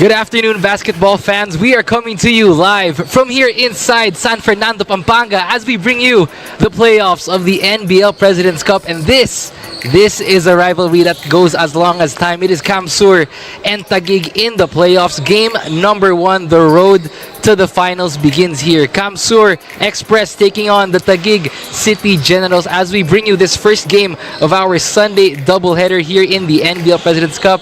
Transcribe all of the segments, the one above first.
Good afternoon, basketball fans. We are coming to you live from here inside San Fernando, Pampanga as we bring you the playoffs of the NBL President's Cup. And this is a rivalry that goes as long as time. It is Kamsur and Taguig in the playoffs. Game number 1, the road to the finals begins here. Kamsur Express taking on the Taguig City Generals as we bring you this first game of our Sunday doubleheader here in the NBL President's Cup.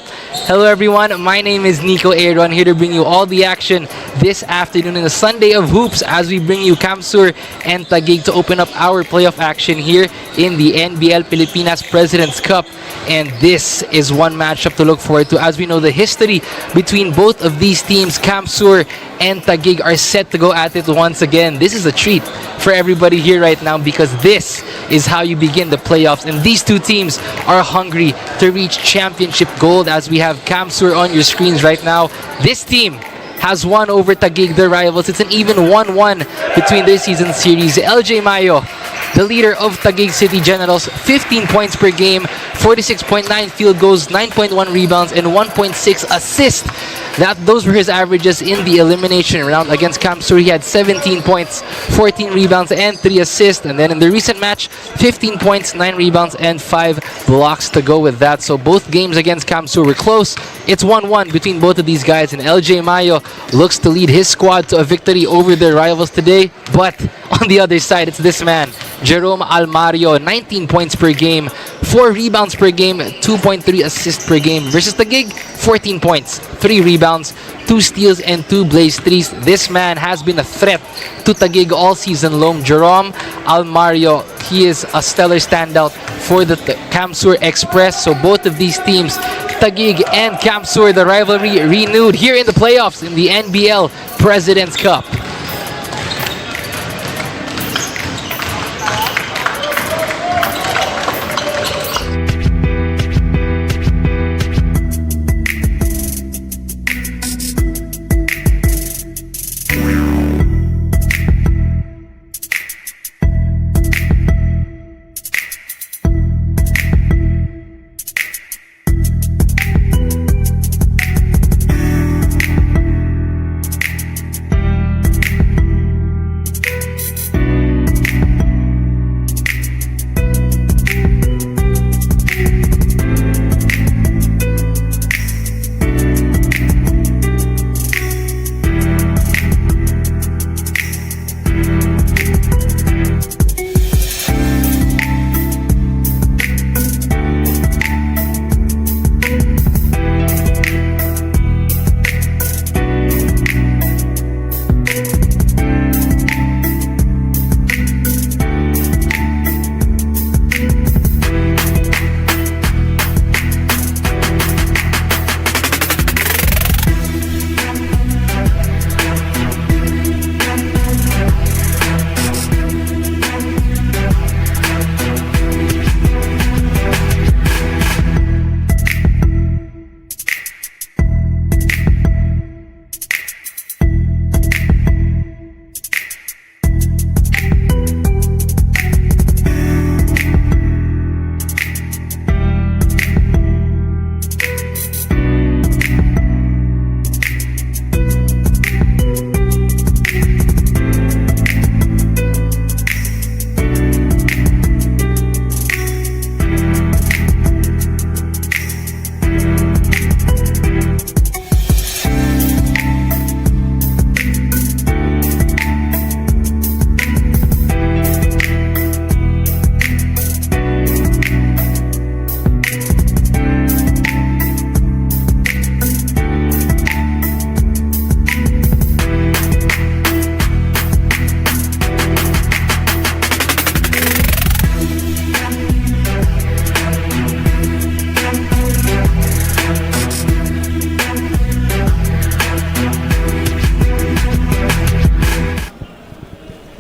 Hello everyone, my name is Nico Aaron, here to bring you all the action this afternoon in the Sunday of Hoops as we bring you Kamsur and Taguig to open up our playoff action here in the NBL Pilipinas President's Cup. And this is one matchup to look forward to as we know the history between both of these teams. Kamsur and Taguig are set to go at it once again. This is a treat for everybody here right now because this is how you begin the playoffs, and these two teams are hungry to reach championship gold. As we have Kamsur on your screens right now, this team has won over Taguig, their rivals. It's an even 1-1 between their season series. LJ Mayo, the leader of Taguig City Generals, 15 points per game, 46.9 field goals, 9.1 rebounds, and 1.6 assists. Those were his averages in the elimination round. Against Kamsur, he had 17 points, 14 rebounds, and 3 assists. And then in the recent match, 15 points, 9 rebounds, and 5 blocks to go with that. So both games against Kamsur were close. It's 1-1 between both of these guys, and LJ Mayo looks to lead his squad to a victory over their rivals today. But on the other side, it's this man, Jerome Almario, 19 points per game, 4 rebounds per game, 2.3 assists per game. Versus Taguig, 14 points, 3 rebounds, 2 steals, and 2 blaze threes. This man has been a threat to Taguig all season long. Jerome Almario, he is a stellar standout for the Kamsur Express. So both of these teams, Taguig and Kamsur, the rivalry renewed here in the playoffs in the NBL President's Cup.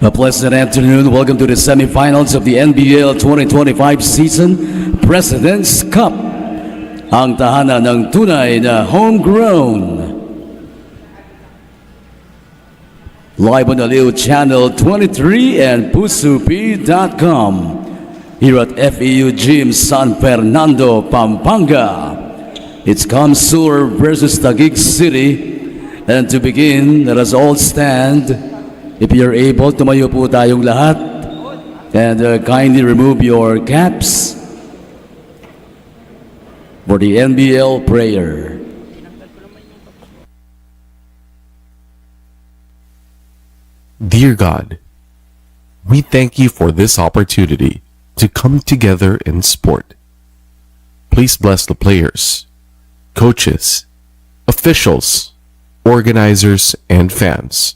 A pleasant afternoon. Welcome to the semifinals of the NBL 2025 season President's Cup. Ang tahanan ng tunay na homegrown. Live on the Leo Channel 23 and pusup.com. Here at FEU Gym San Fernando, Pampanga. It's Kamsur versus Taguig City. And to begin, let us all stand. If you're able, tumayo po tayong lahat. And kindly remove your caps for the NBL prayer. Dear God, we thank you for this opportunity to come together in sport. Please bless the players, coaches, officials, organizers, and fans.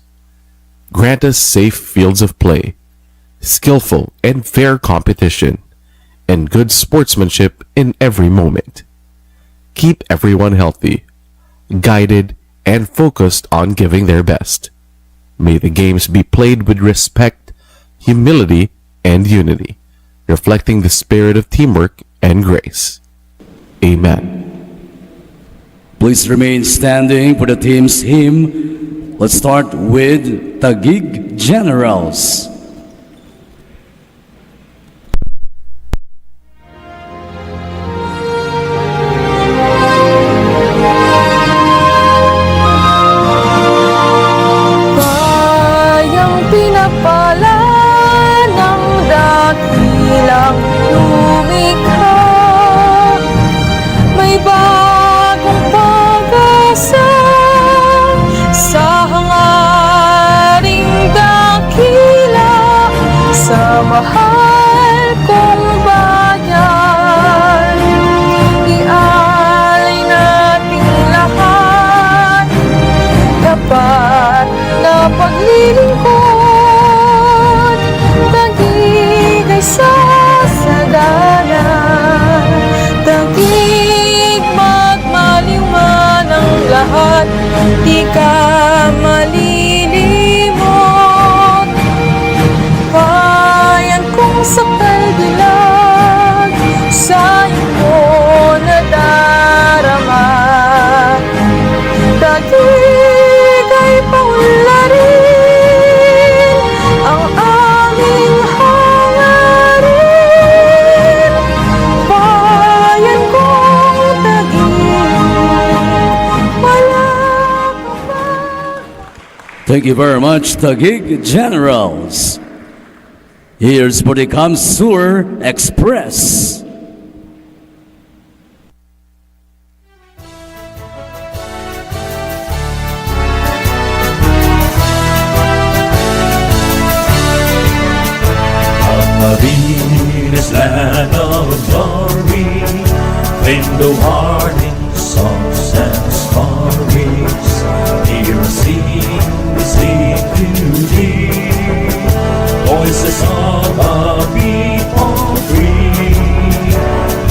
Grant us safe fields of play, skillful and fair competition, and good sportsmanship in every moment. Keep everyone healthy, guided, and focused on giving their best. May the games be played with respect, humility, and unity, reflecting the spirit of teamwork and grace. Amen. Please remain standing for the team's hymn. Let's start with Taguig Generals. Bayang pinapala ng dakilang lumikha, may bagong pag-asa sa hangaring dakila, sa mahal kong bayan. Ialay nating lahat, dapat na paglilingkod, Taguig ay sasadanan. Taguig, magmaliw man ang lahat, di ka malilimot. Bayan kong sakal dilag, sa iyo nadarama. Taguig ay paunlarin ang aming hangarin. Bayan kong Taguig, malakapag. Thank you very much, Taguig Generals. Here's for the Kamsur Express. Marina's land of glory, claim the warning songs and stories. Hear us sing, we sing to thee, voices of a people free.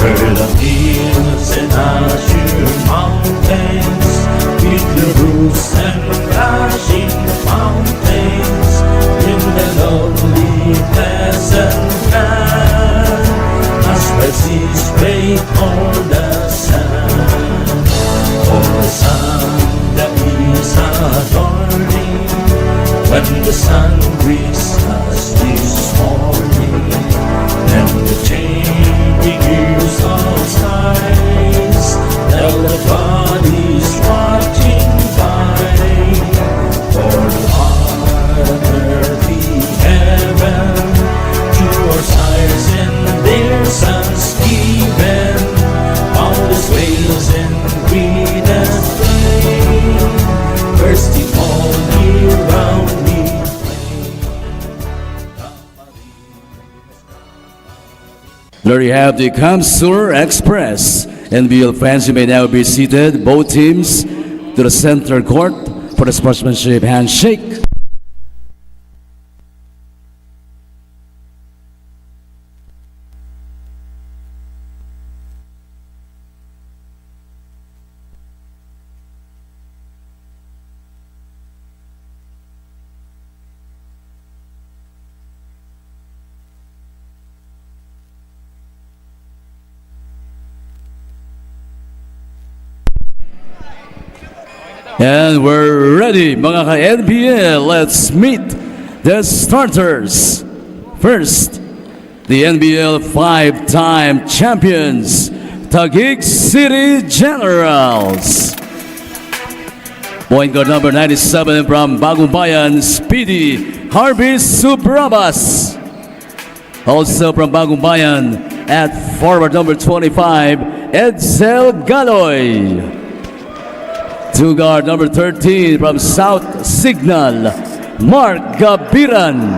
Heard of hills and azure mountains, with the roofs and flashing fountains, in the lovely pleasant land, as mercies break on the sand. For the sun that is adorning, when the sun breaks us this morning, and the changing hues of skies tell the God is watching by. For the earthly heaven to our sires and their sons given, boundless waves and green as flame, bursting all year round me. There you have the Kamsur Express. NBL fans, you may now be seated, both teams, to the center court for the sportsmanship handshake. And we're ready, mga ka-NBL. Let's meet the starters. First, the NBL five-time champions, Taguig City Generals. Point guard number 97 from Bagumbayan, Speedy Harvey Subrabas. Also from Bagumbayan at forward number 25, Edsel Galoy. Two guard number 13 from South Signal, Mark Gabiran.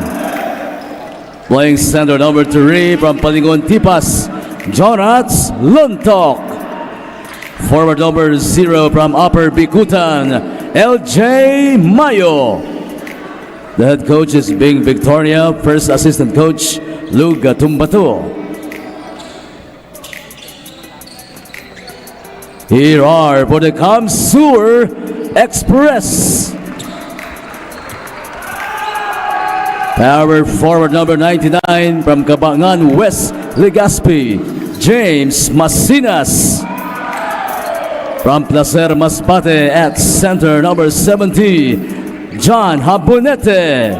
Playing center number 3 from Palingon Tipas, Jonats Lontok. Forward number 0 from Upper Bikutan, LJ Mayo. The head coach is Bing Victoria, first assistant coach Lou Gatumbato. Here are for the Kamsur Express. Power forward number 99 from Cabangan West, Legazpi, James Masinas. From Placer Masbate at center number 70, John Habonete.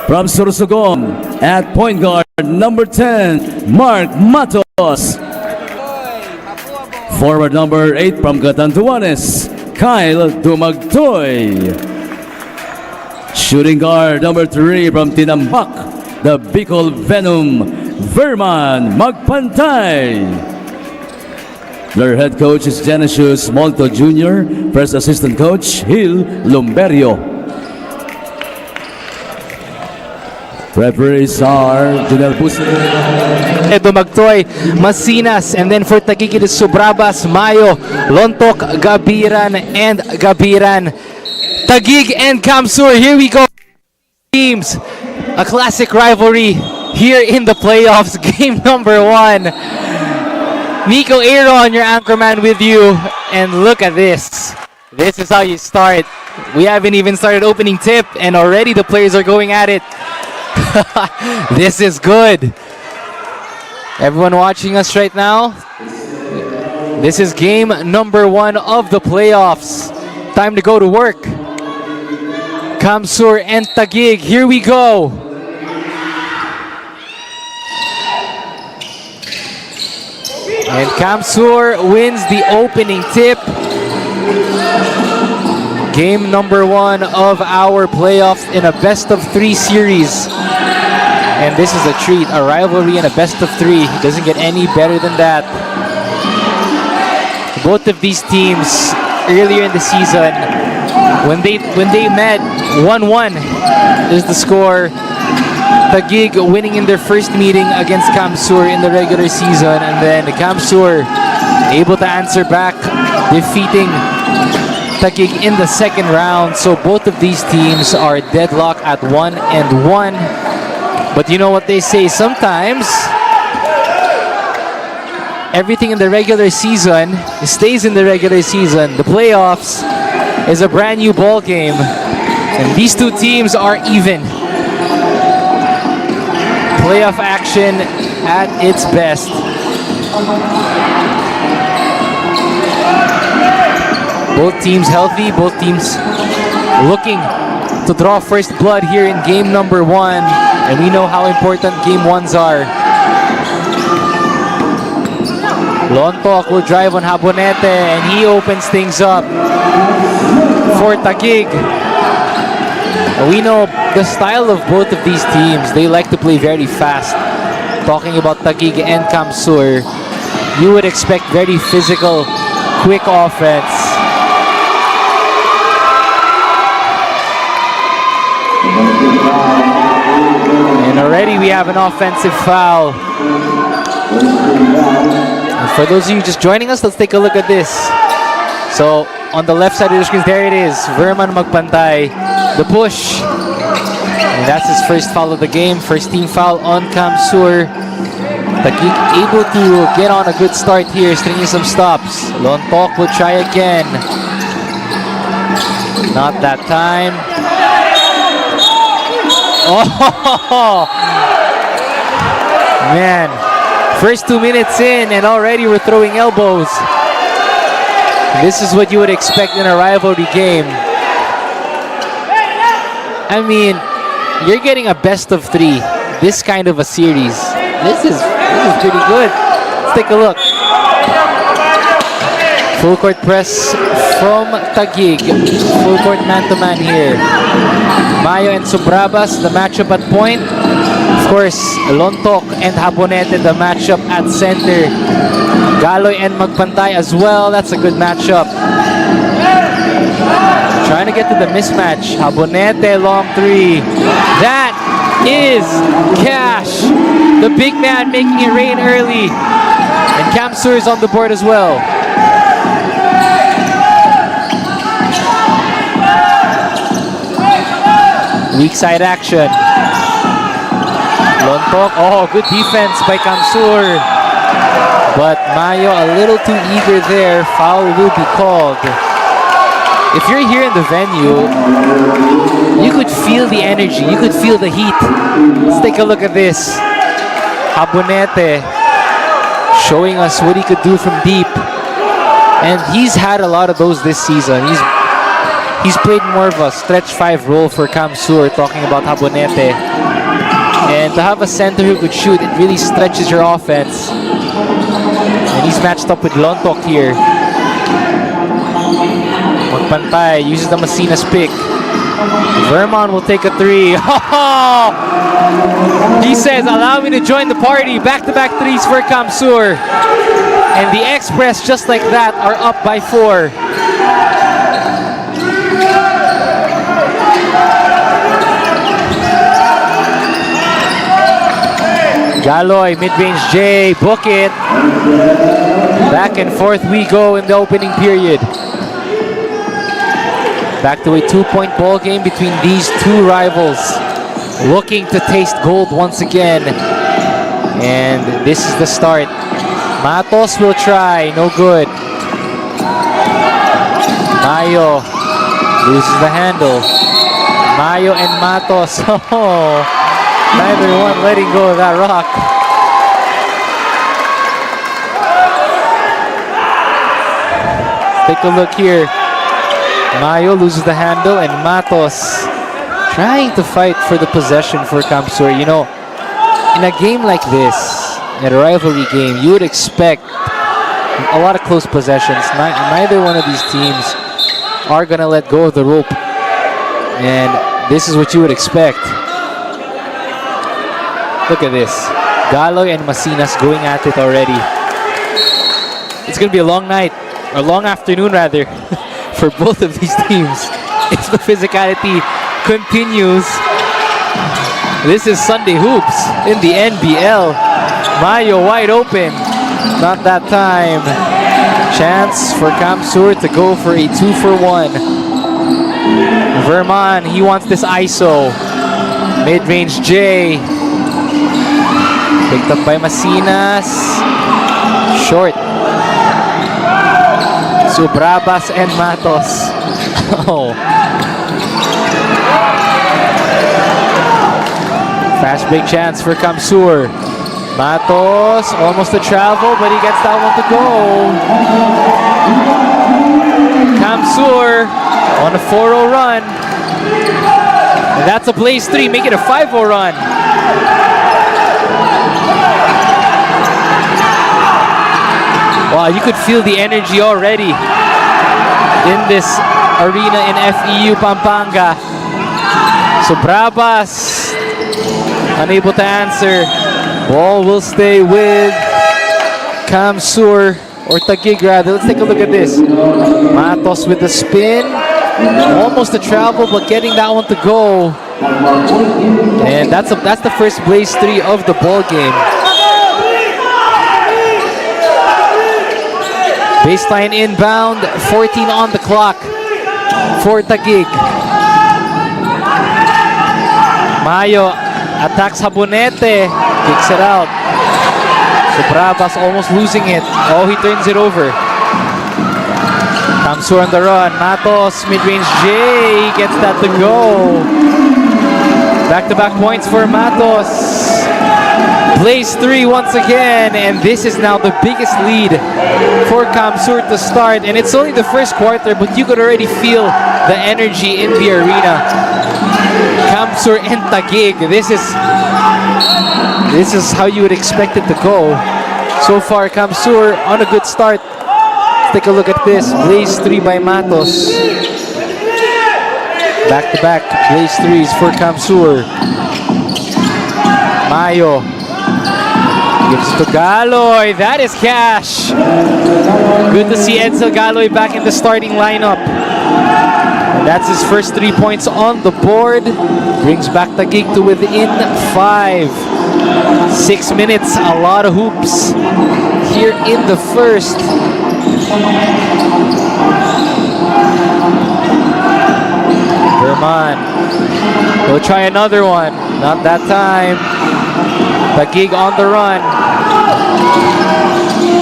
From Sorsogon at point guard number 10, Mark Matos. Forward number 8 from Catanduanes, Kyle Dumagtoy. Shooting guard number 3 from Tinambak, the Bicol Venom, Verman Magpantay. Their head coach is Genesius Molto Jr., first assistant coach Hil Lumberio. Referees are Junel Buse, Dumagtoy, Masinas, and then for Taguig it is Subrabas, Mayo, Lontok, Gabiran, and Gabiran. Taguig and Kamsur, here we go. Teams, a classic rivalry here in the playoffs, game number 1. Nico Aaron, your anchorman with you, and look at this. This is how you start. We haven't even started opening tip, and already the players are going at it. This is good. Everyone watching us right now, this is game number 1 of the playoffs. Time to go to work. Kamsur and Taguig, here we go. And Kamsur wins the opening tip. Game number 1 of our playoffs in a best of 3 series. And this is a treat, a rivalry in a best of 3. It doesn't get any better than that. Both of these teams earlier in the season, when they met, 1-1 is the score. Taguig winning in their first meeting against Kamsur in the regular season, and then Kamsur able to answer back, defeating Taguig in the second round. So both of these teams are deadlocked at 1-1. But you know what they say, sometimes everything in the regular season stays in the regular season. The playoffs is a brand new ball game, and these two teams are even. Playoff action at its best. Both teams healthy, both teams looking to draw first blood here in game number 1, and we know how important game 1s are. Lontok will drive on Habonete, and he opens things up for Taguig. We know the style of both of these teams. They like to play very fast. Talking about Taguig and Kamsur, you would expect very physical, quick offense. And already we have an offensive foul. And for those of you just joining us, let's take a look at this. So on the left side of the screen, there it is. Verman Magpantay, the push. And that's his first foul of the game. First team foul on Kamsur. Taguig able to get on a good start here, stringing some stops. Lontok will try again. Not that time. Oh, man. First 2 minutes in, and already we're throwing elbows. This is what you would expect in a rivalry game. I mean, you're getting a best of 3. This kind of a series. This is pretty good. take a look. Full court press from Taguig. Full court man-to-man here. Mayo and Subrabas, the matchup at point. Of course, Lontok and Habonete, the matchup at center. Galoy and Magpantay as well. That's a good matchup. Trying to get to the mismatch. Habonete, long three. That is cash. The big man making it rain early. And Kamsur is on the board as well. Weak side action. Lontok. Oh, good defense by Kamsur. But Mayo a little too eager there. Foul will be called. If you're here in the venue, you could feel the energy. You could feel the heat. Let's take a look at this. Habonete showing us what he could do from deep. And he's had a lot of those this season. He's played more of a stretch 5 role for Kamsur, talking about Habonete. And to have a center who could shoot, it really stretches your offense. And he's matched up with Lontok here. Magpantay uses the Masinas pick. Vermon will take a three. He says, allow me to join the party. Back-to-back threes for Kamsur. And the Express, just like that, are up by 4. Galoy, mid-range J, book it. Back and forth we go in the opening period. Back to a 2-point ball game between these two rivals. Looking to taste gold once again. And this is the start. Matos will try, no good. Mayo loses the handle. Mayo and Matos. Neither one letting go of that rock. Take a look here. Mayo loses the handle and Matos trying to fight for the possession for Kamsur. You know, in a game like this, in a rivalry game, you would expect a lot of close possessions. Neither one of these teams are going to let go of the rope. And this is what you would expect. Look at this. Galoy and Masinas going at it already. It's going to be a long night, or long afternoon rather, for both of these teams. If the physicality continues. This is Sunday Hoops in the NBL. Mayo wide open. Not that time. Chance for Kamsur to go for a 2-for-1. Vermon, he wants this ISO. Mid-range J. Picked up by Masinas. Short. Subrabas and Matos. Oh. Fast break chance for Kamsur. Matos almost to travel, but he gets that one to go. Kamsur on a 4-0 run. And that's a blaze 3, make it a 5-0 run. Wow, you could feel the energy already in this arena in FEU Pampanga. So Brabas unable to answer. Ball will stay with Kamsur, or Taguig rather. Let's take a look at this. Matos with the spin. Almost a travel, but getting that one to go. And that's the first blaze 3 of the ball game. Baseline inbound, 14 on the clock for Taguig. Mayo attacks Habonete, kicks it out. Subrabas almost losing it. Oh, he turns it over. Kamsur on the run. Matos, mid-range J, gets that to go. Back-to-back points for Matos. Blaze 3 once again, and this is now the biggest lead for Kamsur to start. And it's only the first quarter, but you could already feel the energy in the arena. Kamsur and Taguig, this is how you would expect it to go. So far, Kamsur on a good start. Let's take a look at this. Blaze 3 by Matos. Back-to-back Blaze 3s for Kamsur. Mayo gives it to Galoy. That is cash. Good to see Edsel Galoy back in the starting lineup. And that's his first 3 points on the board. Brings back Taguig to within 5. 6 minutes, a lot of hoops here in the first. Verman. He'll try another one. Not that time. Taguig on the run.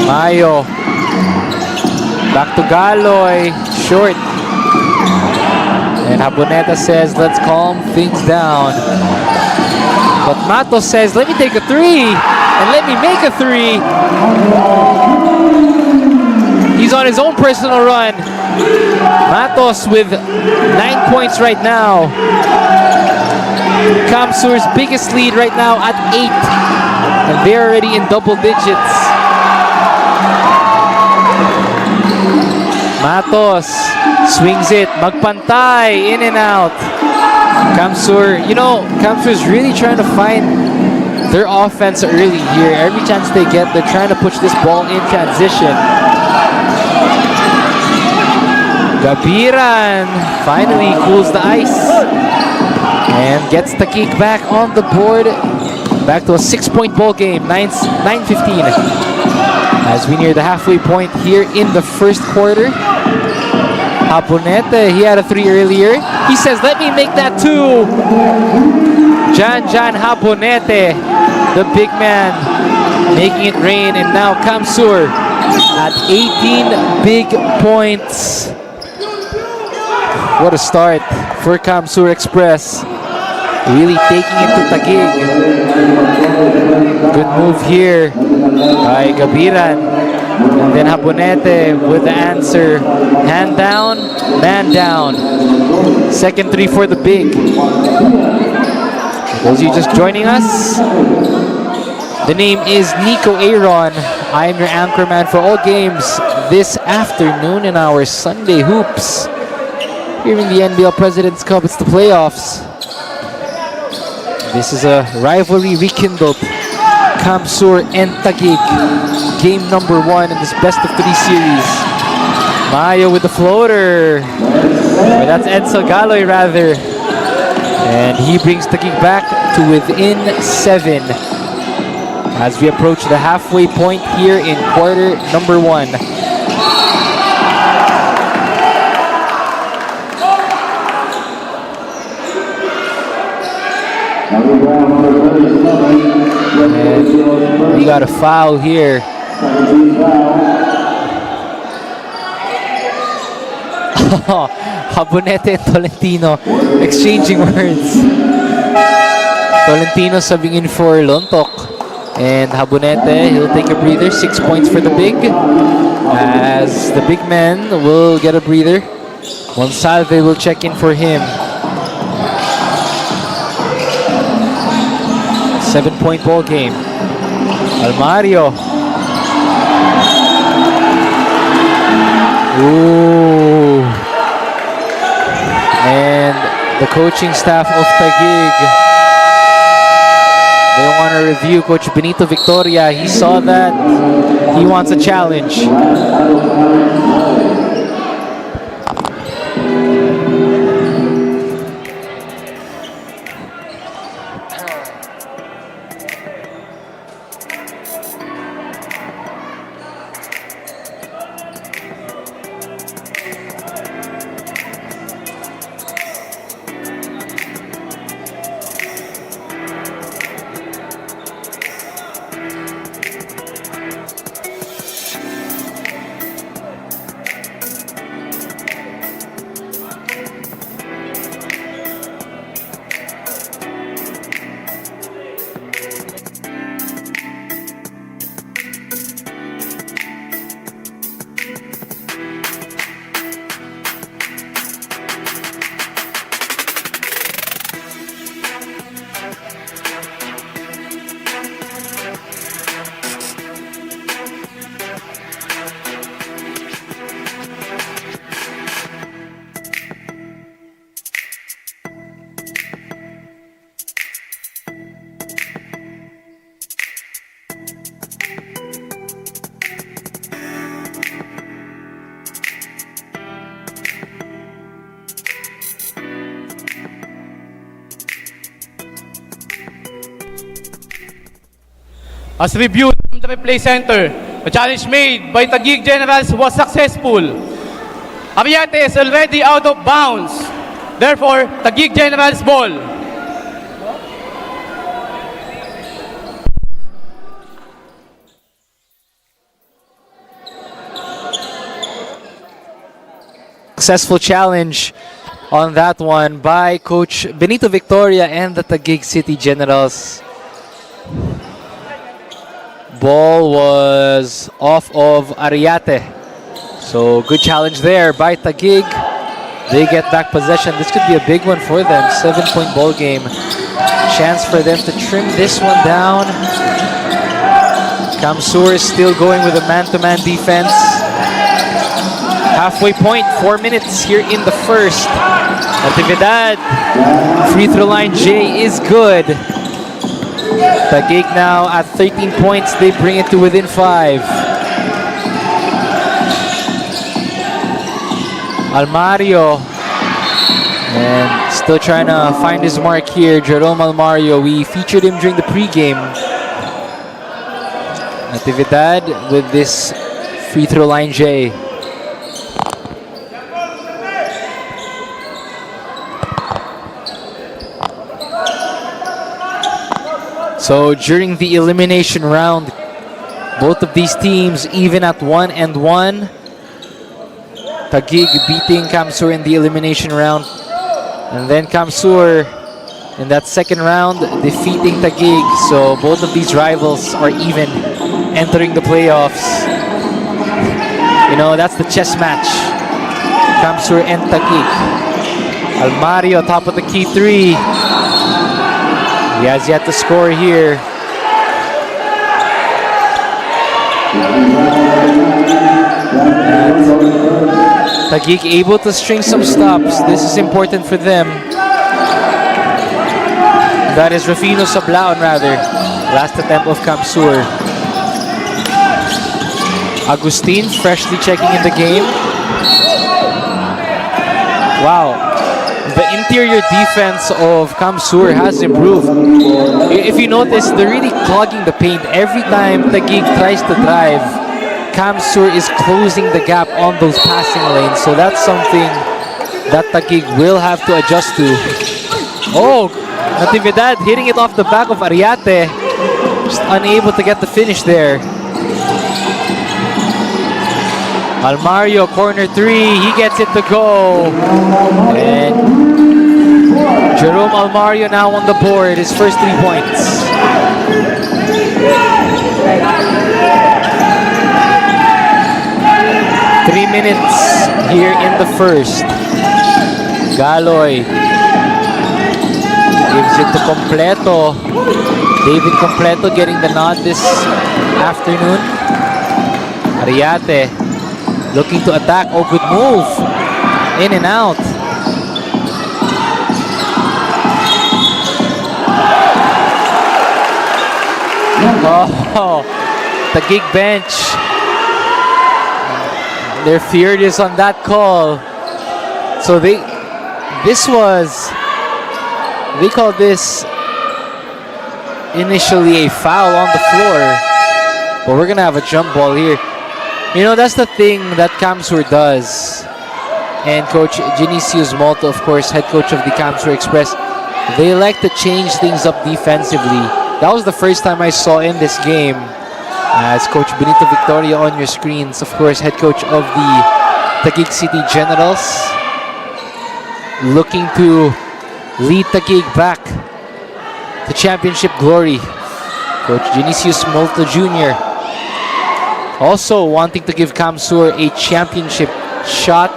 Mayo. Back to Galoy. Short. And Haboneta says, let's calm things down. But Matos says, let me take a 3. And let me make a 3. He's on his own personal run. Matos with 9 points right now. Kamsur's biggest lead right now at 8. And they're already in double digits. Matos swings it. Magpantay. In and out. Kamsur, Kamsur's really trying to find their offense early here. Every chance they get, they're trying to push this ball in transition. Gabiran finally cools the ice and gets the kick back on the board. Back to a 6-point ball game, 9-15. As we near the halfway point here in the first quarter. Haboneta, he had a 3 earlier. He says, let me make that 2. Jan Habonete, the big man, making it rain. And now Kamsur at 18 big points. What a start for Kamsur Express. Really taking it to Taguig. Good move here by Gabiran. And then Habonete with the answer. Hand down, man down. Second 3 for the big. For those of you just joining us, the name is Nico Aaron. I am your anchorman for all games this afternoon in our Sunday hoops. Here in the NBL President's Cup, it's the playoffs. This is a rivalry rekindled. Kamsur and Taguig. Game number 1 in this best of 3 series. Mayo with the floater. Or that's Edsel Galoy rather. And he brings Taguig back to within 7. As we approach the halfway point here in quarter number 1. And we got a foul here. Habonete and Tolentino exchanging words. Tolentino subbing in for Lontok. And Habonete, he'll take a breather. 6 points for the big. As the big man will get a breather. Monsalve will check in for him. 7-point ball game. Almario. Ooh. And the coaching staff of Taguig, they want to review Coach Benito Victoria. He saw that. He wants a challenge. As reviewed from the replay center, the challenge made by Taguig Generals was successful. Ariete is already out of bounds. Therefore, Taguig Generals ball. Successful challenge on that one by Coach Benito Victoria and the Taguig City Generals. Ball was off of Ariate. So good challenge there by Taguig. They get back possession. This could be a big one for them. 7-point ball game. Chance for them to trim this one down. Kamsur is still going with a man-to-man defense. Halfway point, 4 minutes here in the first. Natividad, free throw line J is good. Taguig now at 13 points, they bring it to within 5. Almario, and still trying to find his mark here. Jerome Almario, we featured him during the pregame. Natividad with this free throw line J. So during the elimination round, both of these teams even at 1-1. Taguig beating Kamsur in the elimination round. And then Kamsur in that second round defeating Taguig. So both of these rivals are even entering the playoffs. You know, that's the chess match. Kamsur and Taguig. Almario top of the key 3. He has yet to score here. Taguig able to string some stops. This is important for them. That is Rufino Sablaon rather. Last attempt of Kamsur. Agustin freshly checking in the game. Wow. The interior defense of Kamsur has improved. If you notice, they're really clogging the paint. Every time Taguig tries to drive, Kamsur is closing the gap on those passing lanes. So that's something that Taguig will have to adjust to. Oh, Natividad hitting it off the back of Ariate. Just unable to get the finish there. Almario, corner 3, he gets it to go. And Jerome Almario now on the board, his first 3 points. Three minutes here in the first. Galoy gives it to Completo. David Completo getting the nod this afternoon. Ariate looking to attack. Oh, good move. In and out. Oh, Taguig bench. They're furious on that call. So they called this initially a foul on the floor. But we're gonna have a jump ball here. You know, that's the thing that Kamsur does. And Coach Genisius Molto, of course, head coach of the Kamsur Express, they like to change things up defensively. That was the first time I saw in this game. As Coach Benito Victoria on your screens, of course, head coach of the Taguig City Generals, looking to lead Taguig back to championship glory. Coach Genisius Molto Jr. also wanting to give Kamsur a championship shot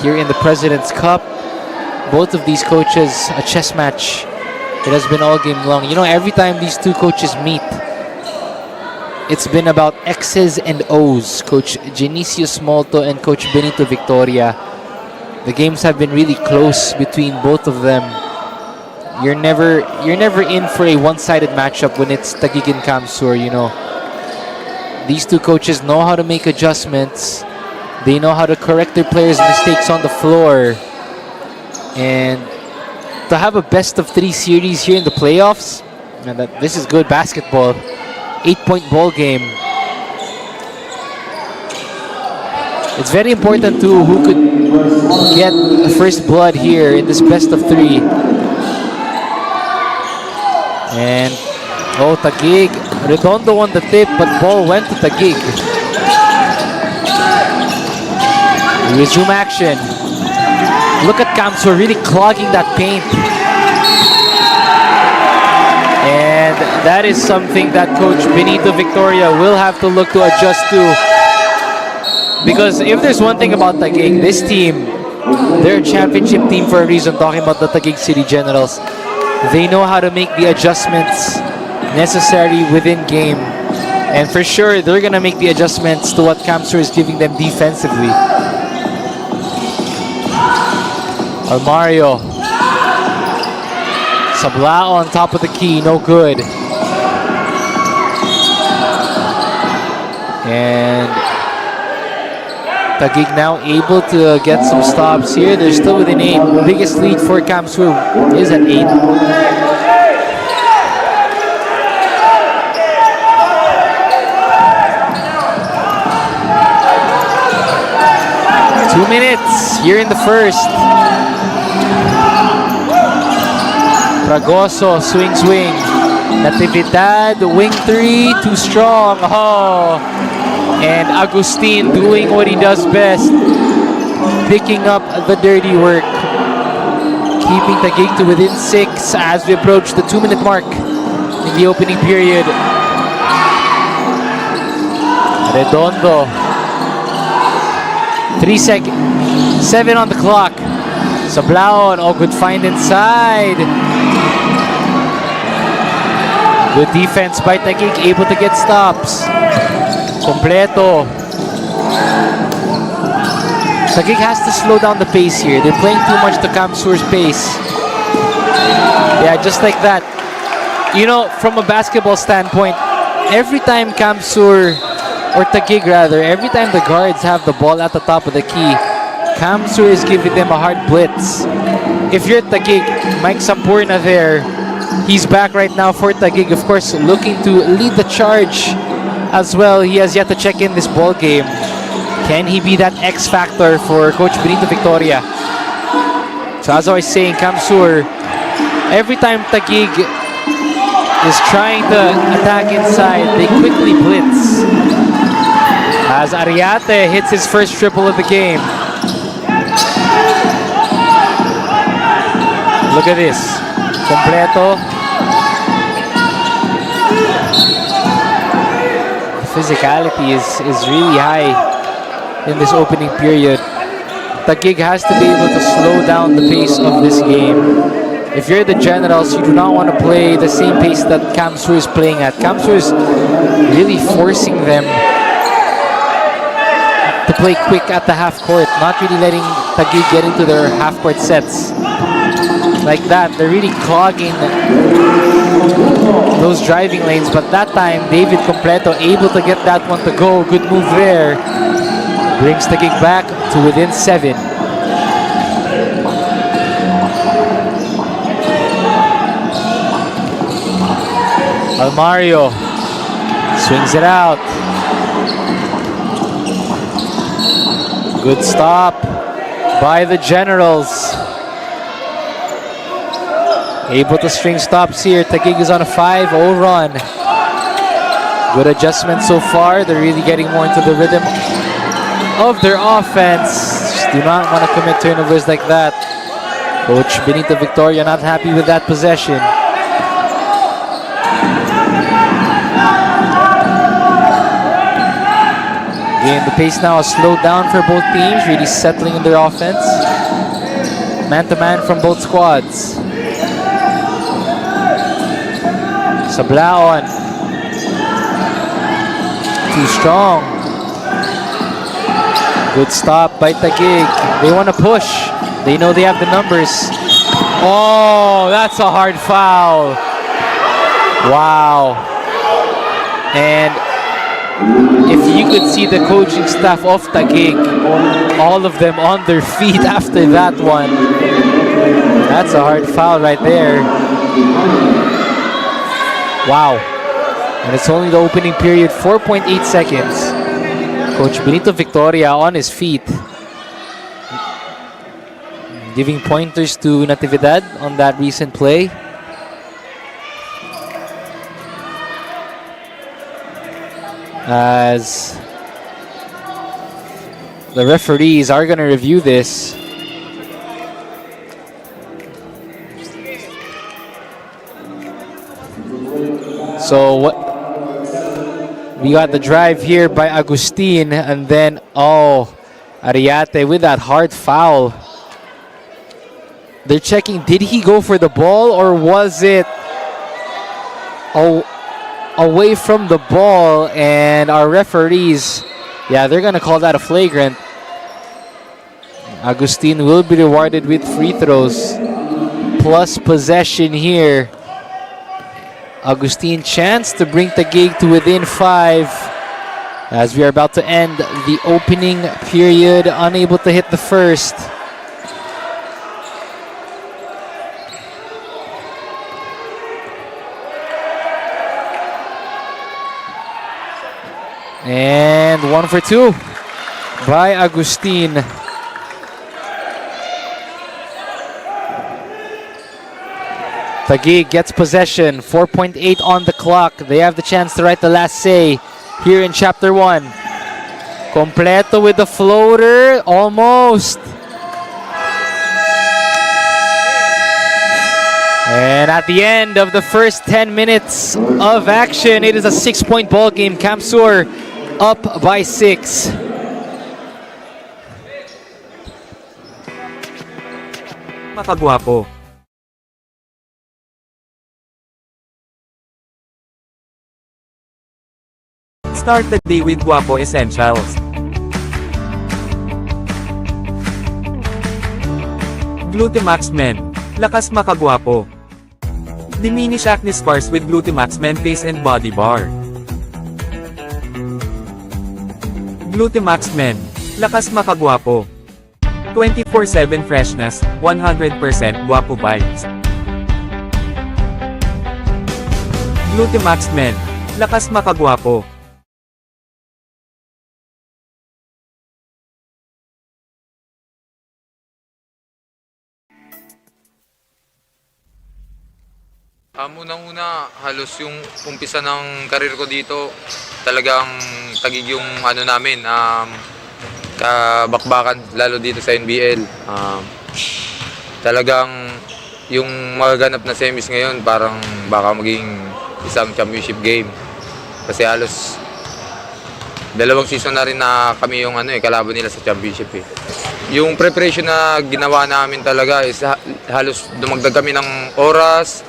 here in the President's Cup. Both of these coaches, a chess match. It has been all game long. You know, every time these two coaches meet, it's been about X's and O's. Coach Genisius Molto and Coach Benito Victoria. The games have been really close between both of them. You're never in for a one-sided matchup when it's Taguig and Kamsur, you know. These two coaches know how to make adjustments. They know how to correct their players' mistakes on the floor. And to have a best-of-3 series here in the playoffs, and this is good basketball. 8-point ball game. It's very important too who could get the first blood here in this best of 3. And Taguig, Redondo on the tip, but ball went to Taguig. Resume action. Look at Kamsur really clogging that paint. And that is something that Coach Benito Victoria will have to look to adjust to. Because if there's one thing about Taguig, this team, they're a championship team for a reason, talking about the Taguig City Generals. They know how to make the adjustments necessary within game. And for sure, they're going to make the adjustments to what Kamsur is giving them defensively. Almario. Sablao on top of the key, no good. And Taguig now able to get some stops here. They're still within 8. The biggest lead for Kamsur is at 8. Two minutes here in the first. Fragoso, swing. Natividad, wing 3, too strong. Oh. And Agustin doing what he does best, picking up the dirty work, keeping Taguig to within 6 as we approach the 2-minute mark in the opening period. Redondo, 3 seconds, 7 on the clock. Sablaon, good find inside. Good defense by Taguig, able to get stops. Completo. Taguig has to slow down the pace here. They're playing too much to Kamsur's pace. Yeah, just like that. You know, from a basketball standpoint, every time Kamsur, or Taguig rather, every time the guards have the ball at the top of the key, Kamsur is giving them a hard blitz. If you're Taguig, Mike Sampurna there, he's back right now for Taguig, of course, looking to lead the charge as well. He has yet to check in this ball game. Can he be that X factor for Coach Benito Victoria? So as I was saying, Kamsur, every time Taguig is trying to attack inside, they quickly blitz. As Ariate hits his first triple of the game. Look at this. Completo. Physicality is really high in this opening period. Taguig has to be able to slow down the pace of this game. If you're the Generals, you do not want to play the same pace that Kamsur is playing at. Kamsur is really forcing them to play quick at the half court, not really letting Taguig get into their half court sets. Like that, they're really clogging those driving lanes, but that time David Completo able to get that one to go. Good move there. Brings Taguig back to within 7. Almario swings it out. Good stop by the Generals. Able to string stops here. Taguig is on a 5-0 run. Good adjustment so far. They're really getting more into the rhythm of their offense. Just do not want to commit turnovers like that. Coach Benito Victoria not happy with that possession. Again, the pace now has slowed down for both teams, really settling in their offense. Man-to-man from both squads. Sablaon. Too strong. Good stop by Taguig. They want to push. They know they have the numbers. Oh, that's a hard foul. Wow. And if you could see the coaching staff of Taguig, all of them on their feet after that one. That's a hard foul right there. Wow. And it's only the opening period, 4.8 seconds. Coach Benito Victoria on his feet, giving pointers to Natividad on that recent play. As the referees are going to review this. So what we got the drive here by Agustin, and then Ariate with that hard foul. They're checking, did he go for the ball or was it away from the ball? And our referees, yeah, they're gonna call that a flagrant. Agustin will be rewarded with free throws plus possession here. Agustin chance to bring Taguig to within 5 as we are about to end the opening period, unable to hit the first. And 1 for 2 by Agustin. Taguig gets possession, 4.8 on the clock. They have the chance to write the last say here in Chapter 1. Completo with the floater, almost. And at the end of the first 10 minutes of action, it is a 6-point ball game. Camsur up by 6. Makagwapo. Start the day with Guapo Essentials. Glutamax Men. Lakas makagwapo. Diminish acne scars with Glutamax Men Face and Body Bar. Glutamax Men. Lakas makagwapo. 24/7 freshness, 100% guapo vibes. Glutamax Men. Lakas makagwapo. Unang-una, halos yung umpisa ng karir ko dito, talagang Taguig yung namin, kabakbakan, lalo dito sa NBL. Talagang yung magaganap na semis ngayon, parang baka maging isang championship game. Kasi halos 2 season na rin na kami yung kalaban nila sa championship eh. Yung preparation na ginawa namin talaga is halos dumagdag kami ng oras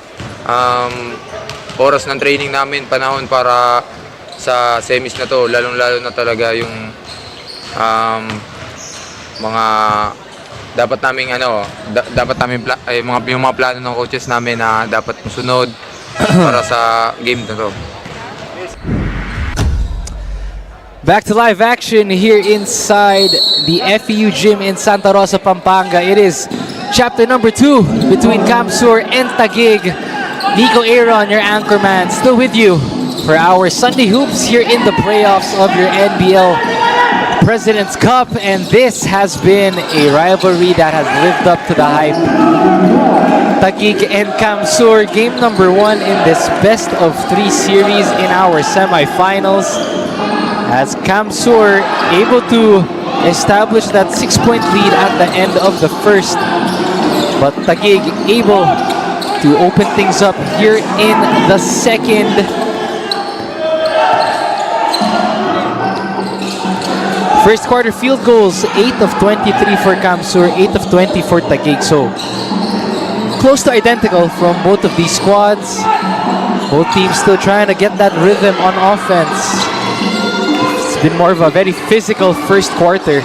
ng training namin, panahon para sa semis na to, lalong-lalo na talaga yung mga dapat naming yung mga plano ng coaches namin na dapat musunod para sa game na to. Back to live action here inside the FEU gym in Santa Rosa, Pampanga. It is chapter number 2 between Camsur and Taguig. Nico Aaron, your anchorman, still with you for our Sunday Hoops here in the playoffs of your NBL President's Cup. And this has been a rivalry that has lived up to the hype. Taguig and Camsur, game number 1 in this best of 3 series in our semifinals. As Camsur able to establish that 6-point lead at the end of the first. But Taguig able to open things up here in the second. First quarter field goals, 8 of 23 for Camsur, 8 of 20 for Taguig. So close to identical from both of these squads. Both teams still trying to get that rhythm on offense. It's been more of a very physical first quarter.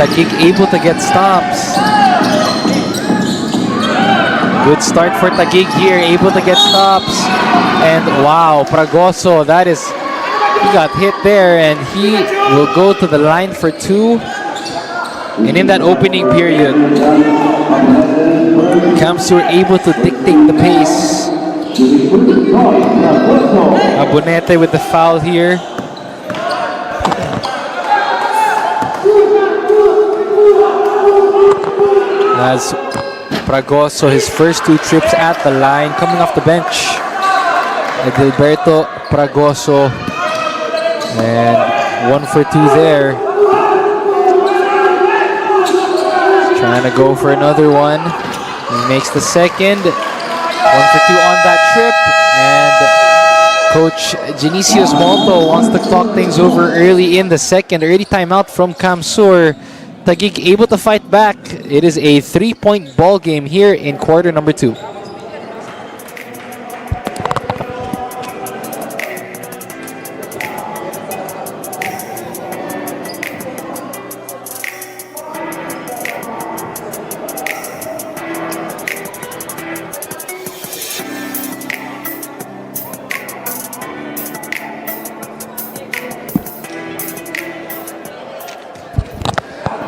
Taguig able to get stops. Good start for Taguig here, able to get stops. And wow, Pragoso, he got hit there, and he will go to the line for 2. And in that opening period, Camsur able to dictate the pace. Abonete with the foul here. As Pragoso, his first 2 trips at the line, coming off the bench. Edilberto Pragoso, and 1 for 2 there. Trying to go for another one. He makes the second. 1 for 2 on that trip, and Coach Genicius Molto wants to clock things over early in the second. Early timeout from Kamsur. Taguig able to fight back. It is a 3-point ball game here in quarter number 2.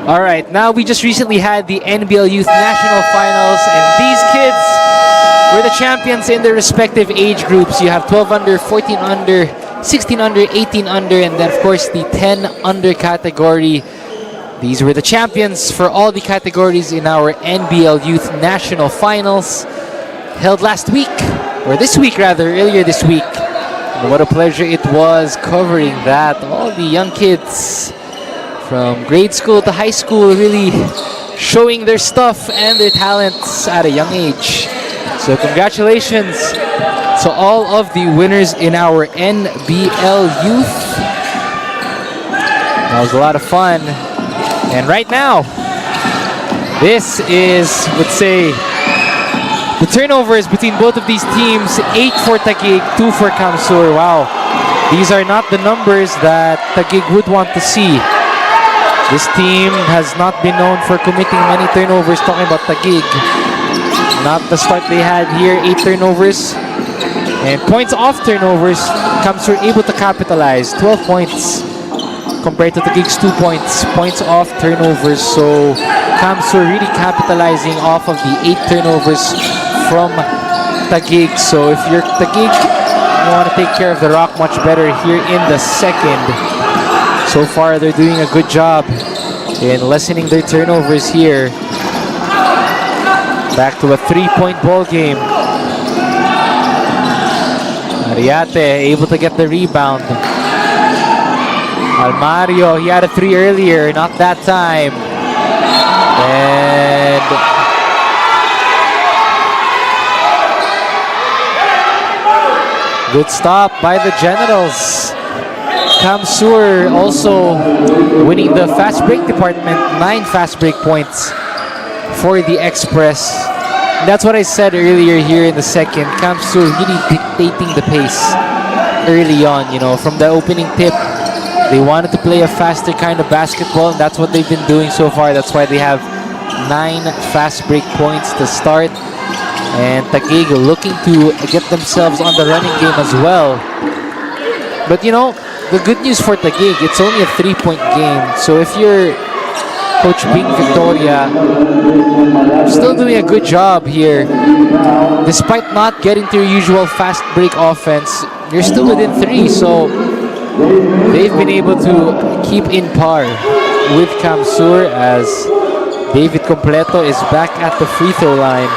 All right, now we just recently had the NBL Youth National Finals, and these kids were the champions in their respective age groups. You have 12 under, 14 under, 16 under, 18 under, and then of course the 10 under category. These were the champions for all the categories in our NBL Youth National Finals, held last week, or this week rather, earlier this week. And what a pleasure it was covering that. All the young kids from grade school to high school really showing their stuff and their talents at a young age. So congratulations to all of the winners in our NBL Youth. That was a lot of fun. And right now, this is, let's say, the turnovers between both of these teams. 8 for Taguig, 2 for Kamsur. Wow, these are not the numbers that Taguig would want to see. This team has not been known for committing many turnovers. Talking about Taguig, not the start they had here. 8 turnovers. And points off turnovers, Kamsur able to capitalize. 12 points compared to Taguig's 2 points. Points off turnovers. So Kamsur really capitalizing off of the 8 turnovers from Taguig. So if you're Taguig, you want to take care of the rock much better here in the second. So far, they're doing a good job in lessening their turnovers here. Back to a 3-point ball game. Ariate able to get the rebound. Almario, he had a 3 earlier, not that time. And good stop by the Generals. Kamsur also winning the fast break department, 9 fast break points for the Express. And that's what I said earlier here in the second. Kamsur really dictating the pace early on, you know, from the opening tip. They wanted to play a faster kind of basketball, and that's what they've been doing so far. That's why they have 9 fast break points to start. And Taguig looking to get themselves on the running game as well. But you know, the good news for Taguig, it's only a 3-point game. So if you're Coach Bing Victoria, still doing a good job here. Despite not getting to your usual fast break offense, you're still within 3. So they've been able to keep in par with Kamsur as David Completo is back at the free throw line.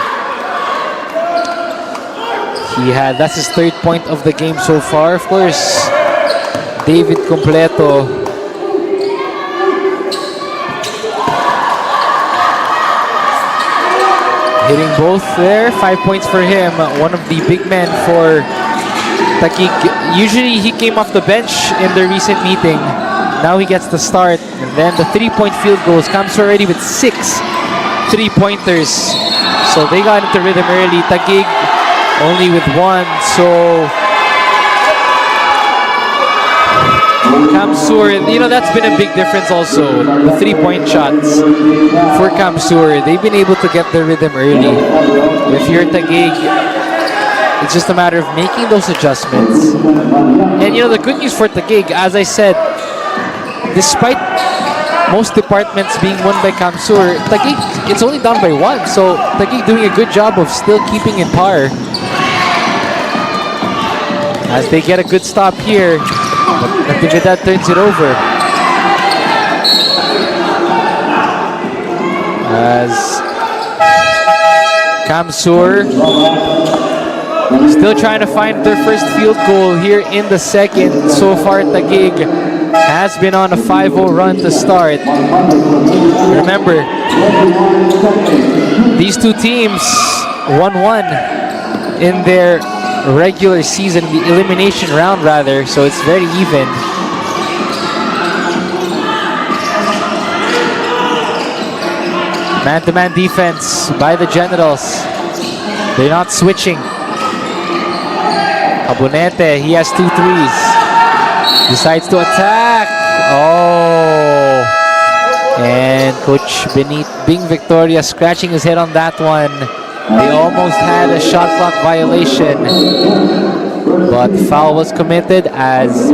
That's his 3rd point of the game so far. Of course, David Completo hitting both there. 5 points for him. One of the big men for Taguig. Usually he came off the bench in the recent meeting. Now he gets the start. And then the 3-point field goals comes already with 6 3-pointers. So they got into rhythm early. Taguig only with 1. So Kamsur, you know, that's been a big difference also. The 3-point shots for Kamsur, they've been able to get the rhythm early. If you're Taguig, it's just a matter of making those adjustments. And you know, the good news for Taguig, as I said, despite most departments being won by Kamsur, Taguig, it's only down by 1. So Taguig doing a good job of still keeping in par. as they get a good stop here. But Natividad turns it over. As Kamsur still trying to find their first field goal here in the second. So far, Taguig has been on a 5-0 run to start. Remember, these two teams 1-1 in their regular season, the elimination round rather, so it's very even. Man-to-man defense by the Generals. They're not switching. Abonete, he has 2 threes. Decides to attack. Oh. And Coach Bing Victoria scratching his head on that one. They almost had a shot clock violation. But foul was committed as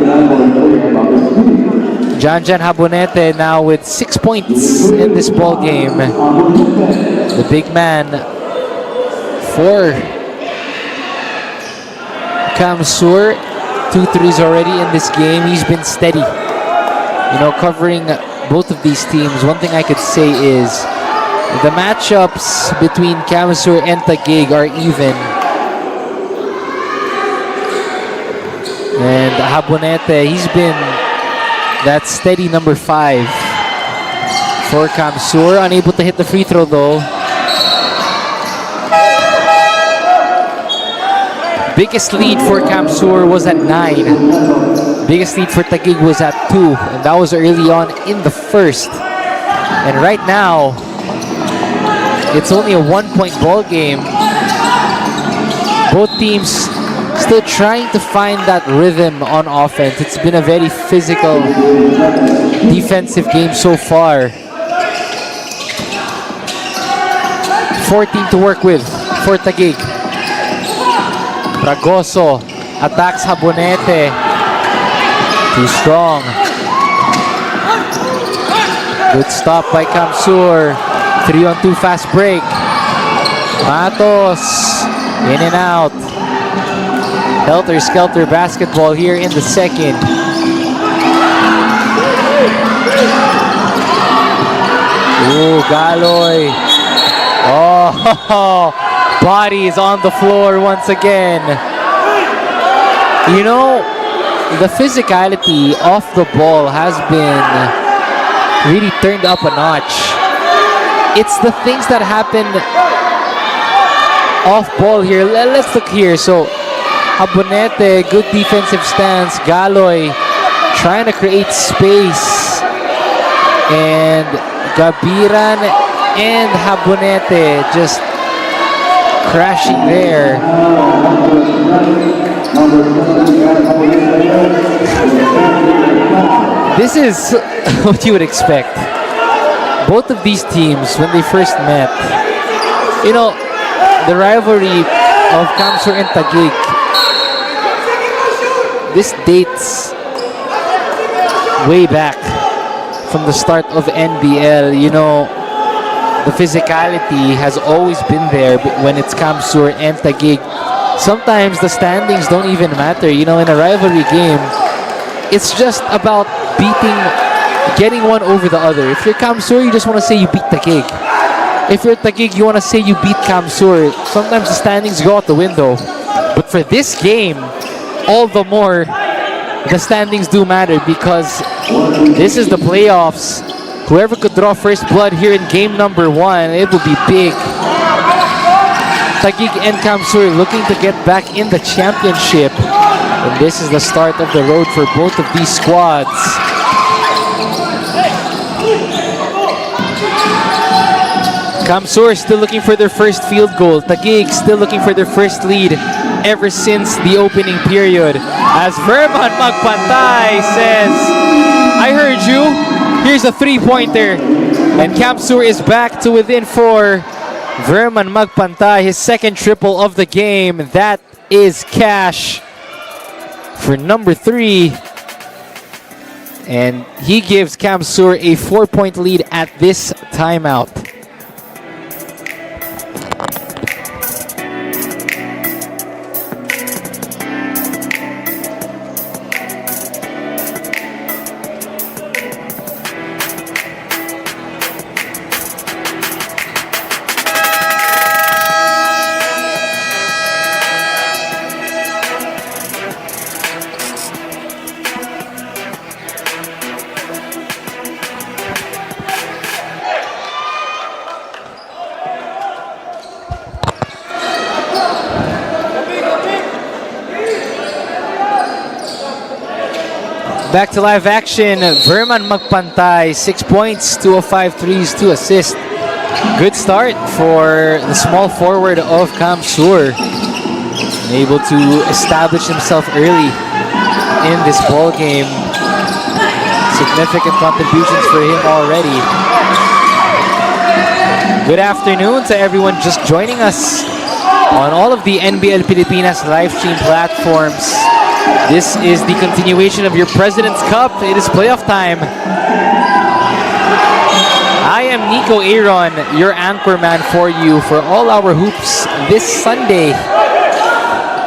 Janjan Habonete now with 6 points in this ball game. The big man for Kamsur, 2 threes already in this game. He's been steady, you know, covering both of these teams. One thing I could say is the matchups between Kamsur and Taguig are even. And Habonete, he's been that steady number 5 for Kamsur. Unable to hit the free throw though. Biggest lead for Kamsur was at 9. Biggest lead for Taguig was at 2. And that was early on in the first. And right now, it's only a 1-point ball game. Both teams still trying to find that rhythm on offense. It's been a very physical defensive game so far. 14 to work with for Taguig. Fragoso attacks Habonete. Too strong. Good stop by Kamsur. 3-on-2 fast break. Matos in and out. Helter-skelter basketball here in the second. Ooh, Galoy. Oh, body is on the floor once again. You know, the physicality off the ball has been really turned up a notch. It's the things that happen off ball here. Let's look here. So, Habonete, good defensive stance. Galoy trying to create space. And Gabiran and Habonete just crashing there. This is what you would expect. Both of these teams, when they first met, you know, the rivalry of Kamsur and Taguig, this dates way back from the start of NBL. You know, the physicality has always been there when it's Kamsur and Taguig. Sometimes the standings don't even matter. You know, in a rivalry game, it's just about getting one over the other. If you're Kamsur, you just want to say you beat Taguig. If you're Taguig, you want to say you beat Kamsur. Sometimes the standings go out the window. But for this game, all the more, the standings do matter because this is the playoffs. Whoever could draw first blood here in game number 1, it will be big. Taguig and Kamsur looking to get back in the championship. And this is the start of the road for both of these squads. Kamsur still looking for their first field goal. Taguig still looking for their first lead ever since the opening period. As Verman Magpantay says, I heard you. Here's a 3-pointer. And Kamsur is back to within 4. Verman Magpantay, his second triple of the game. That is cash for number 3. And he gives Kamsur a 4-point lead at this timeout. Back to live action. Verman magpantay. 6 points, 2 of 5 threes, 2 assists. Good start for the small forward of Kamsur. Able to establish himself early in this ball game. Significant contributions for him already. Good afternoon to everyone just joining us on all of the NBL Pilipinas live stream platforms. This is the continuation of your President's Cup. It is playoff time. I am Nico Aaron, your anchorman for you for all our hoops this Sunday.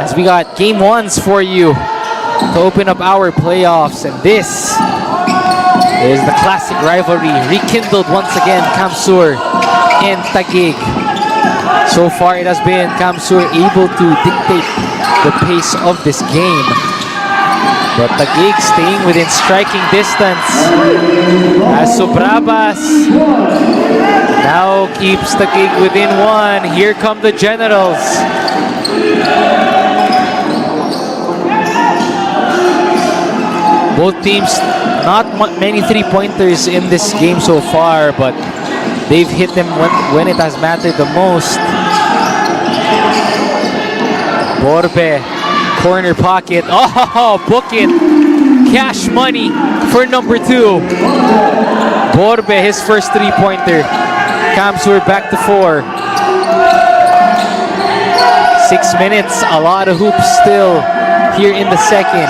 As we got game ones for you to open up our playoffs. And this is the classic rivalry rekindled once again, Kamsur and Taguig. So far it has been Kamsur able to dictate the pace of this game. But Taguig staying within striking distance as Sobrabas now keeps Taguig within one. Here come the Generals. Both teams not many three-pointers in this game so far, but they've hit them when it has mattered the most. Borbe, corner pocket. Oh, book it. Cash money for number 2. Borbe, his first three-pointer. Kamsur back to 4. 6 minutes, a lot of hoops still here in the second.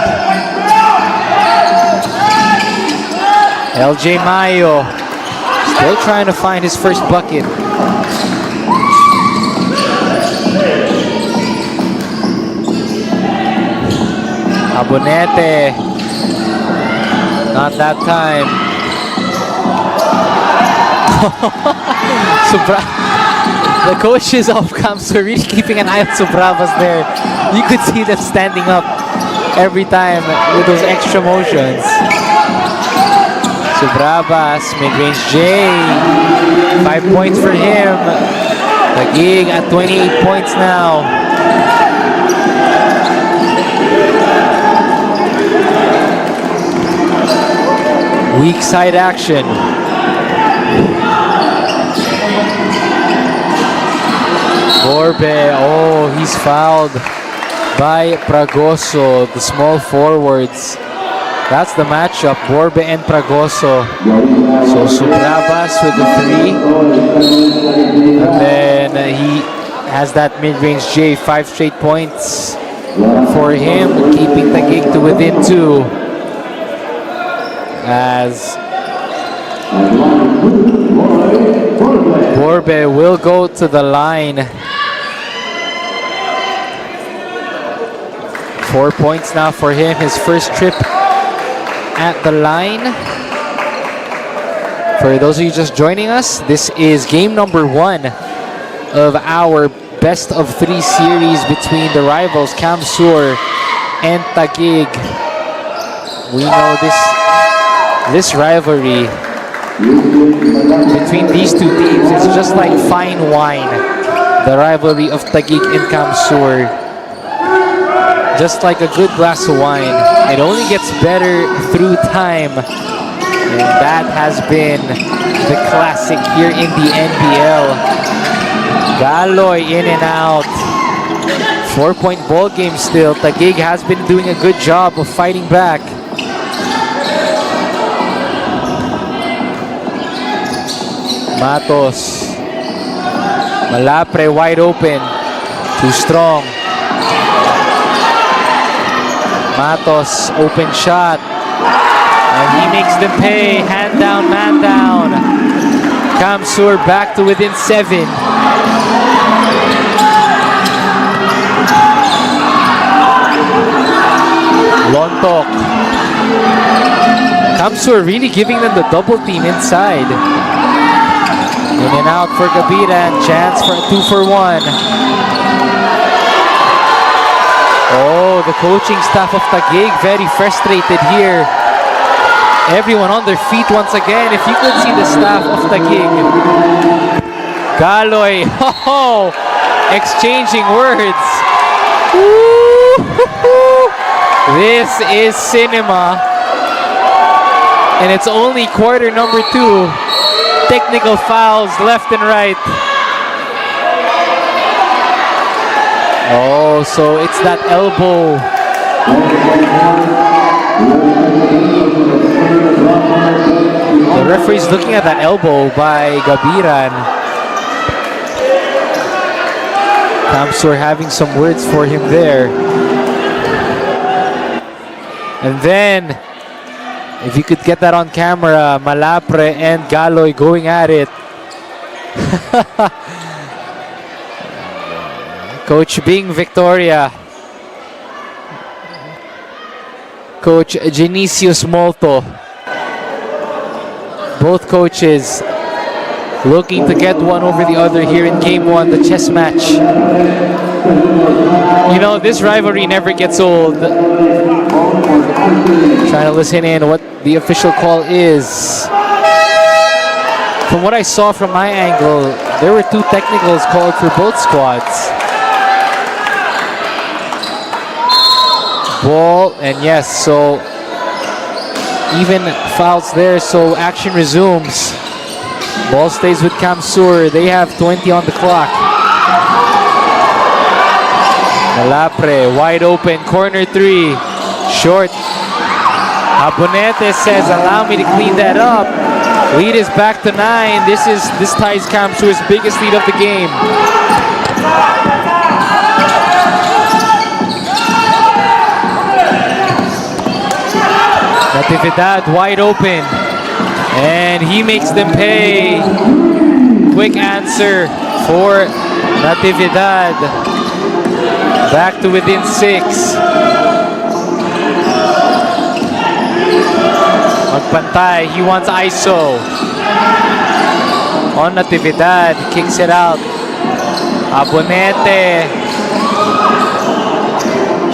LJ Mayo still trying to find his first bucket. Abonete, not that time. The coaches of Kamsur really keeping an eye on Sobrabas there. You could see them standing up every time with those extra motions. Sobrabas, mid-range J. 5 points for him. Taguig at 28 points now. Weak side action. Borbe, oh, he's fouled by Pragoso, the small forwards. That's the matchup, Borbe and Pragoso. So Sobrabas with the 3. And then he has that mid-range J, 5 straight points for him, keeping Taguig to within 2. As Borbe will go to the line. 4 points now for him, his first trip at the line. For those of you just joining us, this is game number 1 of our best of 3 series between the rivals Kamsur and Taguig. We know this rivalry between these two teams is just like fine wine. The rivalry of Taguig and Kamsur, just like a good glass of wine. It only gets better through time. And that has been the classic here in the NBL. Galoy in and out. 4-point ball game still. Taguig has been doing a good job of fighting back. Matos. Malapre wide open. Too strong. Matos, open shot. And he makes them pay. Hand down, man down. Kamsur back to within 7. Lontok. Kamsur really giving them the double team inside. In and out for Gabira, and chance for a 2-for-1. Oh, the coaching staff of Taguig very frustrated here. Everyone on their feet once again. If you could see the staff of Taguig. Galoy, oh, exchanging words. This is cinema. And it's only quarter number 2. Technical fouls left and right. Oh, so it's that elbow. The referee's looking at that elbow by Gabiran. Kamsur having some words for him there. And then, if you could get that on camera, Malapre and Galoy going at it. Coach Bing Victoria. Coach Genicius Molto. Both coaches looking to get one over the other here in Game 1, the chess match. You know, this rivalry never gets old. Trying to listen in what the official call is. From what I saw from my angle, there were 2 technicals called for both squads. Ball, and yes, so even fouls there, so action resumes. Ball stays with Kamsur. They have 20 on the clock. Malapre, wide open, corner 3, short. Abonete says, allow me to clean that up. Lead is back to 9. This ties Kamsur's biggest lead of the game. Natividad wide open, and he makes them pay. Quick answer for Natividad. Back to within 6. Magpantay, he wants ISO. On Natividad, kicks it out. Abonete.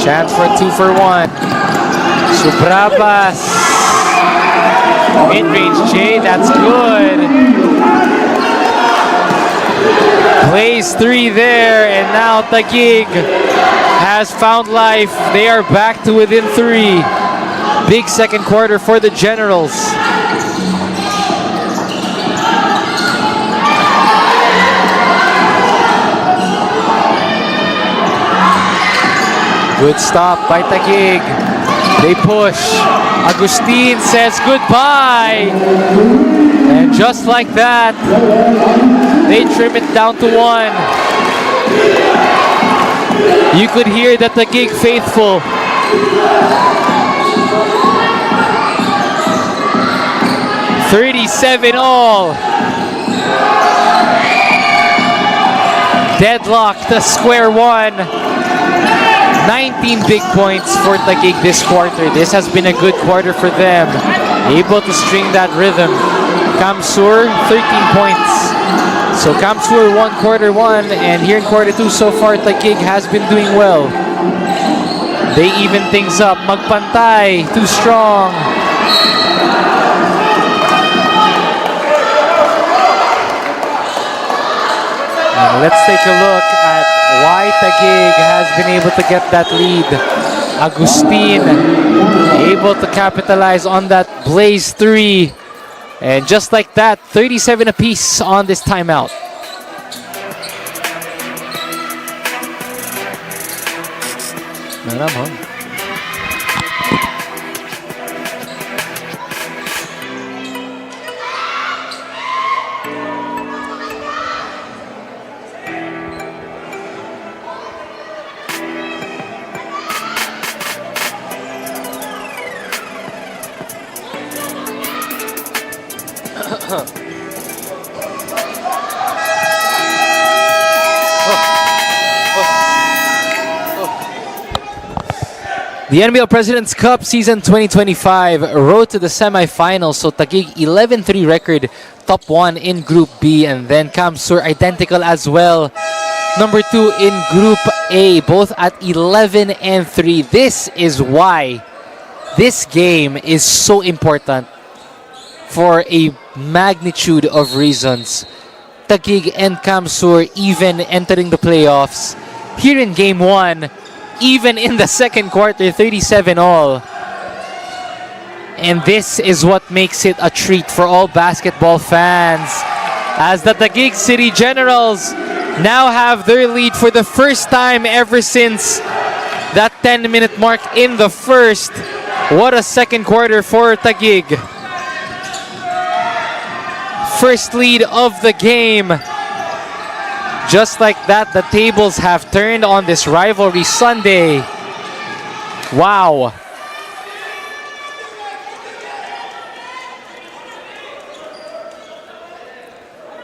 Chance for 2 for 1. Subrabas. Mid-range J, that's good. Plays 3 there, and now Taguig has found life. They are back to within 3. Big second quarter for the Generals. Good stop by Taguig. They push. Agustin says goodbye. And just like that, they trim it down to 1. You could hear that the Taguig faithful. $37 all. Deadlocked to square 1. 19 big points for Taguig this quarter. This has been a good quarter for them. Able to string that rhythm. Kamsur, 13 points. So Kamsur won quarter 1, and here in quarter 2 so far, Taguig has been doing well. They even things up. Magpantay, too strong. And let's take a look at why Taguig has been able to get that lead. Agustin able to capitalize on that blaze 3. And just like that, 37 apiece on this timeout. The NBL President's Cup Season 2025 road to the semifinals. So Taguig 11-3 record, top 1 in Group B, and then Kamsur identical as well. Number 2 in Group A, both at 11-3. This is why this game is so important for a magnitude of reasons. Taguig and Kamsur even entering the playoffs. Here in Game 1, even in the second quarter, 37 all. And this is what makes it a treat for all basketball fans, as the Taguig City Generals now have their lead for the first time ever since that 10-minute mark in the first. What a second quarter for Taguig. First lead of the game. Just like that, the tables have turned on this rivalry Sunday. Wow.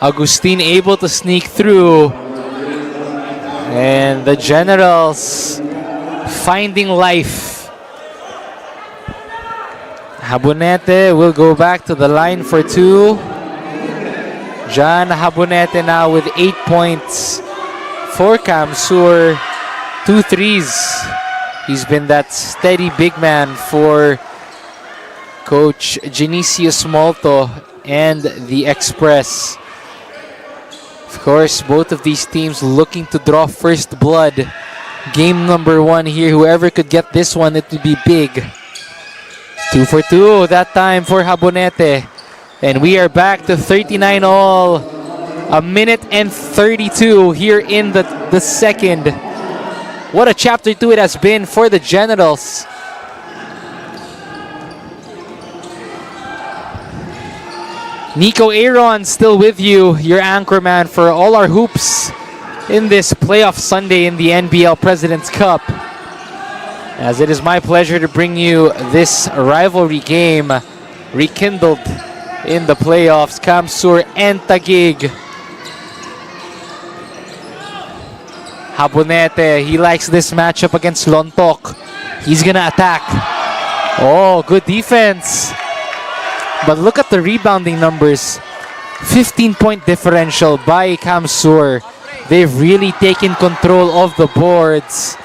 Agustin able to sneak through. And the Generals finding life. Habonete will go back to the line for two. John Habonete now with 8 points for Kamsur. 2 threes. He's been that steady big man for Coach Genesius Molto and the Express. Of course, both of these teams looking to draw first blood. Game number 1 here. Whoever could get this one, it would be big. 2 for 2 that time for Habonete. And we are back to 39 all. A minute and 32 here in the second. What a chapter 2 it has been for the Generals. Nico Aaron still with you, your anchorman for all our hoops in this playoff Sunday in the NBL President's Cup. As it is my pleasure to bring you this rivalry game rekindled in the playoffs, Kamsur and Taguig. Habonete, he likes this matchup against Lontok. He's gonna attack. Oh, good defense. But look at the rebounding numbers. 15-point differential by Kamsur. They've really taken control of the boards.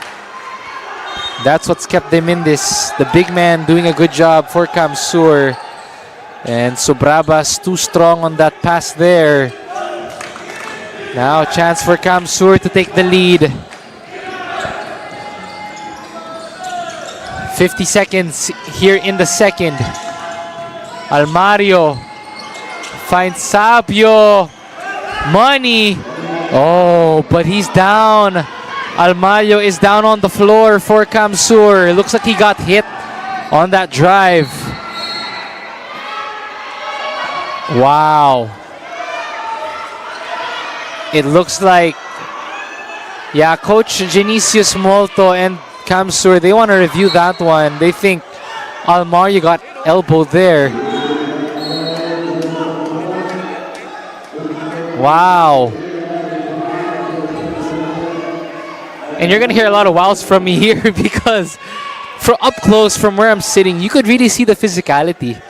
That's what's kept them in this. The big man doing a good job for Kamsur. And Sobrabas too strong on that pass there. Now a chance for Kamsur to take the lead. 50 seconds here in the second. Almario finds Sabio. Money. Oh, but he's down. Almario is down on the floor for Kamsur. It looks like he got hit on that drive. Wow. It looks like, yeah, Coach Genesius Molto and Kamsur, they want to review that one. They think Almario got elbowed there. Wow. And you're going to hear a lot of wows from me here because from up close from where I'm sitting, you could really see the physicality.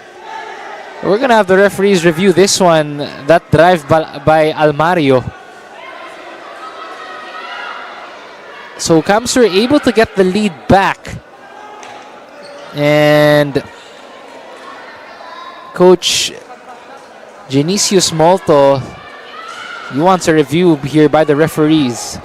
We're going to have the referees review this one, that drive by Almario. So Kamsur able to get the lead back. And Coach Genesius Molto, he wants a review here by the referees.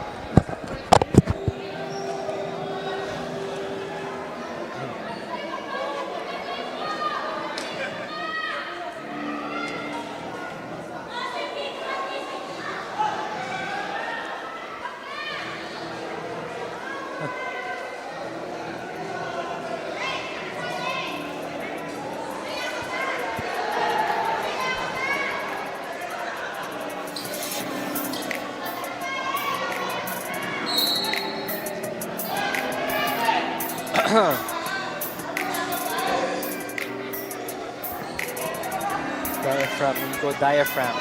Diaphragm, you go diaphragm.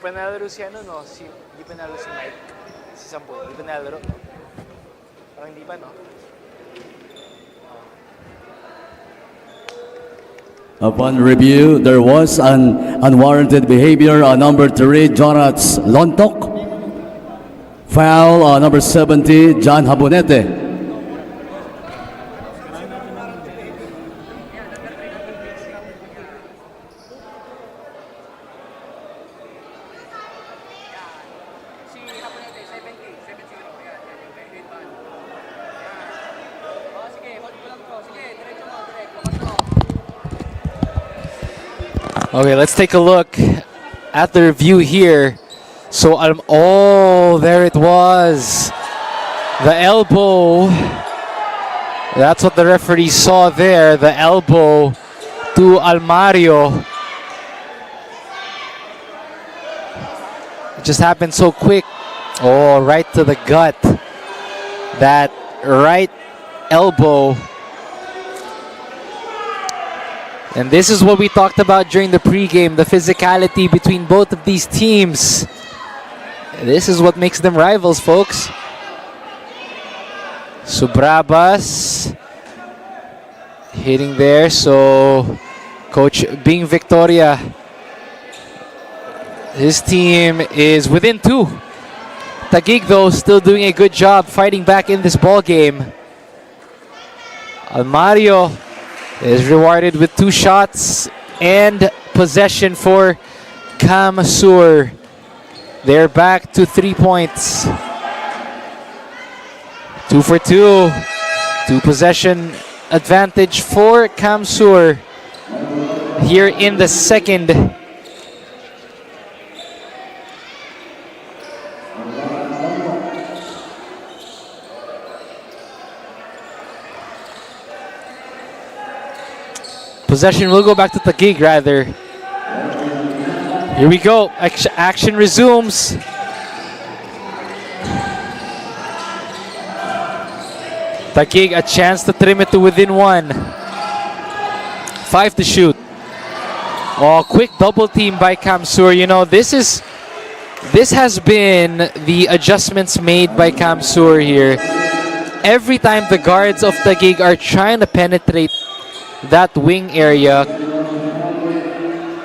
pa nalaro si ano, no? Di pa nalaro si Mike. Si Sampo. Di pa nalaro, no? Parang hindi pa, no? Upon review, there was an unwarranted behavior on number 3, Jonathan Lontok. Foul on number 70, John Habonete. Okay, let's take a look at the review here. So, oh, there it was. The elbow. That's what the referee saw there. The elbow to Almario. It just happened so quick. Oh, right to the gut. That right elbow. And this is what we talked about during the pregame, the physicality between both of these teams. This is what makes them rivals, folks. Subrabas hitting there, so Coach Bing Victoria, his team is within 2. Taguig, though, still doing a good job fighting back in this ball game. Almario is rewarded with 2 shots and possession for Kamsur. They're back to 3 points. 2 for 2. 2 possession advantage for Kamsur here in the second. Possession will go back to Taguig, rather. Here we go. Action resumes. Taguig, a chance to trim it to within 1. 5 to shoot. Oh, quick double team by Kamsur. You know, this has been the adjustments made by Kamsur here. Every time the guards of Taguig are trying to penetrate that wing area,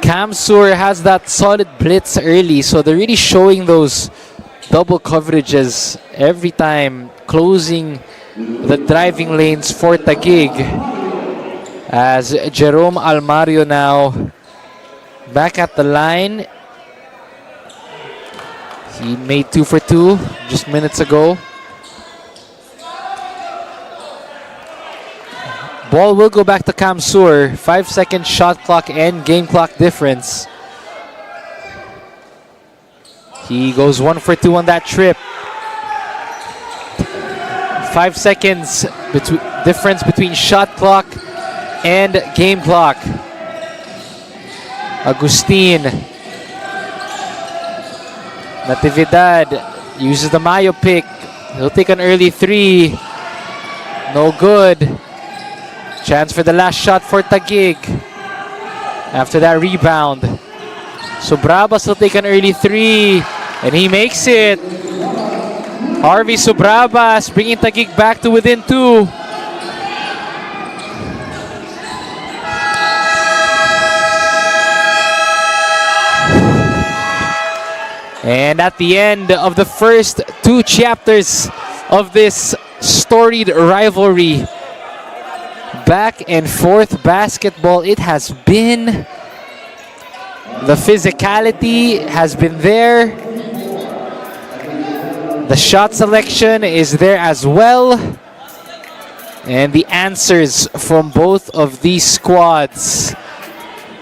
Kamsur has that solid blitz early, so they're really showing those double coverages every time, closing the driving lanes for Taguig. As Jerome Almario now back at the line. He made 2 for 2 just minutes ago. Ball will go back to Kamsur. 5-second shot clock and game clock difference. He goes 1 for 2 on that trip. 5 seconds difference between shot clock and game clock. Agustin. Natividad uses the Mayo pick. He'll take an early 3. No good. Chance for the last shot for Taguig. After that rebound. So Brabas will take an early 3. And he makes it. Harvey Subrabas bringing Taguig back to within 2. And at the end of the first 2 chapters of this storied rivalry, back and forth basketball, it has been. The physicality has been there. The shot selection is there as well. And the answers from both of these squads.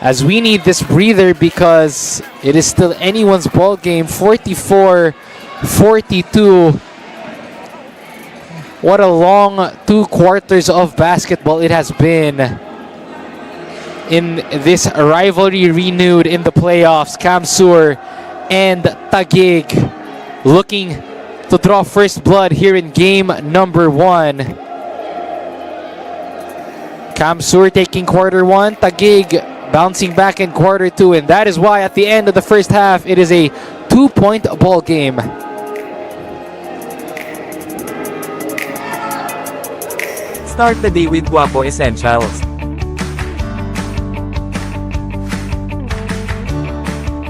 As we need this breather because it is still anyone's ball game. 44-42. What a long 2 quarters of basketball it has been in this rivalry renewed in the playoffs. Kamsur and Taguig looking to draw first blood here in game number 1. Kamsur taking quarter 1. Taguig bouncing back in quarter 2, and that is why at the end of the first half, it is a 2-point ball game. Start the day with Guapo Essentials.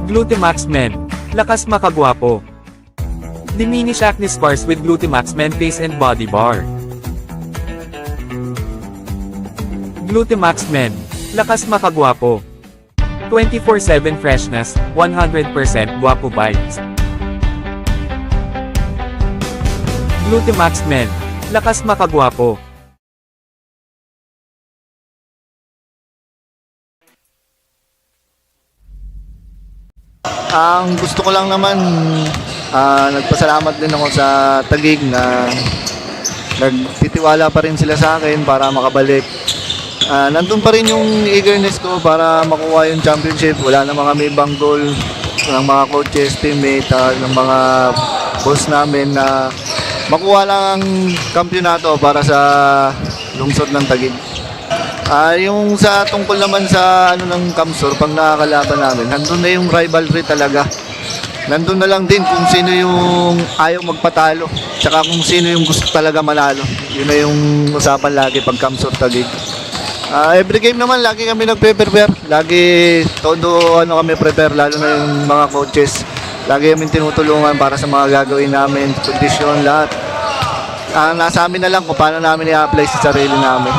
Glutamax Men. Lakas makagwapo. Diminish acne scars with Glutamax Men Face and Body Bar. Glutamax Men. Lakas makagwapo. 24/7 freshness, 100% guapo vibes. Glutamax Men. Lakas makagwapo. Ang gusto ko lang naman, nagpasalamat din ako sa Taguig na nagtitiwala pa rin sila sa akin para makabalik. Nandun pa rin yung eagerness ko para makuha yung championship. Wala na kami ibang goal ng mga coaches, teammate, ng mga boss namin na makuha lang ang kampyonato para sa lungsod ng Taguig. Yung sa tungkol naman sa ng Kamsur, pag nakakalaban namin, nandun na yung rivalry talaga. Nandun na lang din kung sino yung ayaw magpatalo, tsaka kung sino yung gusto talaga manalo. Yun na yung usapan lagi pag Kamsur Taguig. Every game naman, lagi kami nagpe-prepare. Lagi, todo kami prepare, lalo na yung mga coaches. Lagi kami tinutulungan para sa mga gagawin namin, kondisyon, lahat. Nasa amin na lang kung paano namin i-apply sa sarili namin.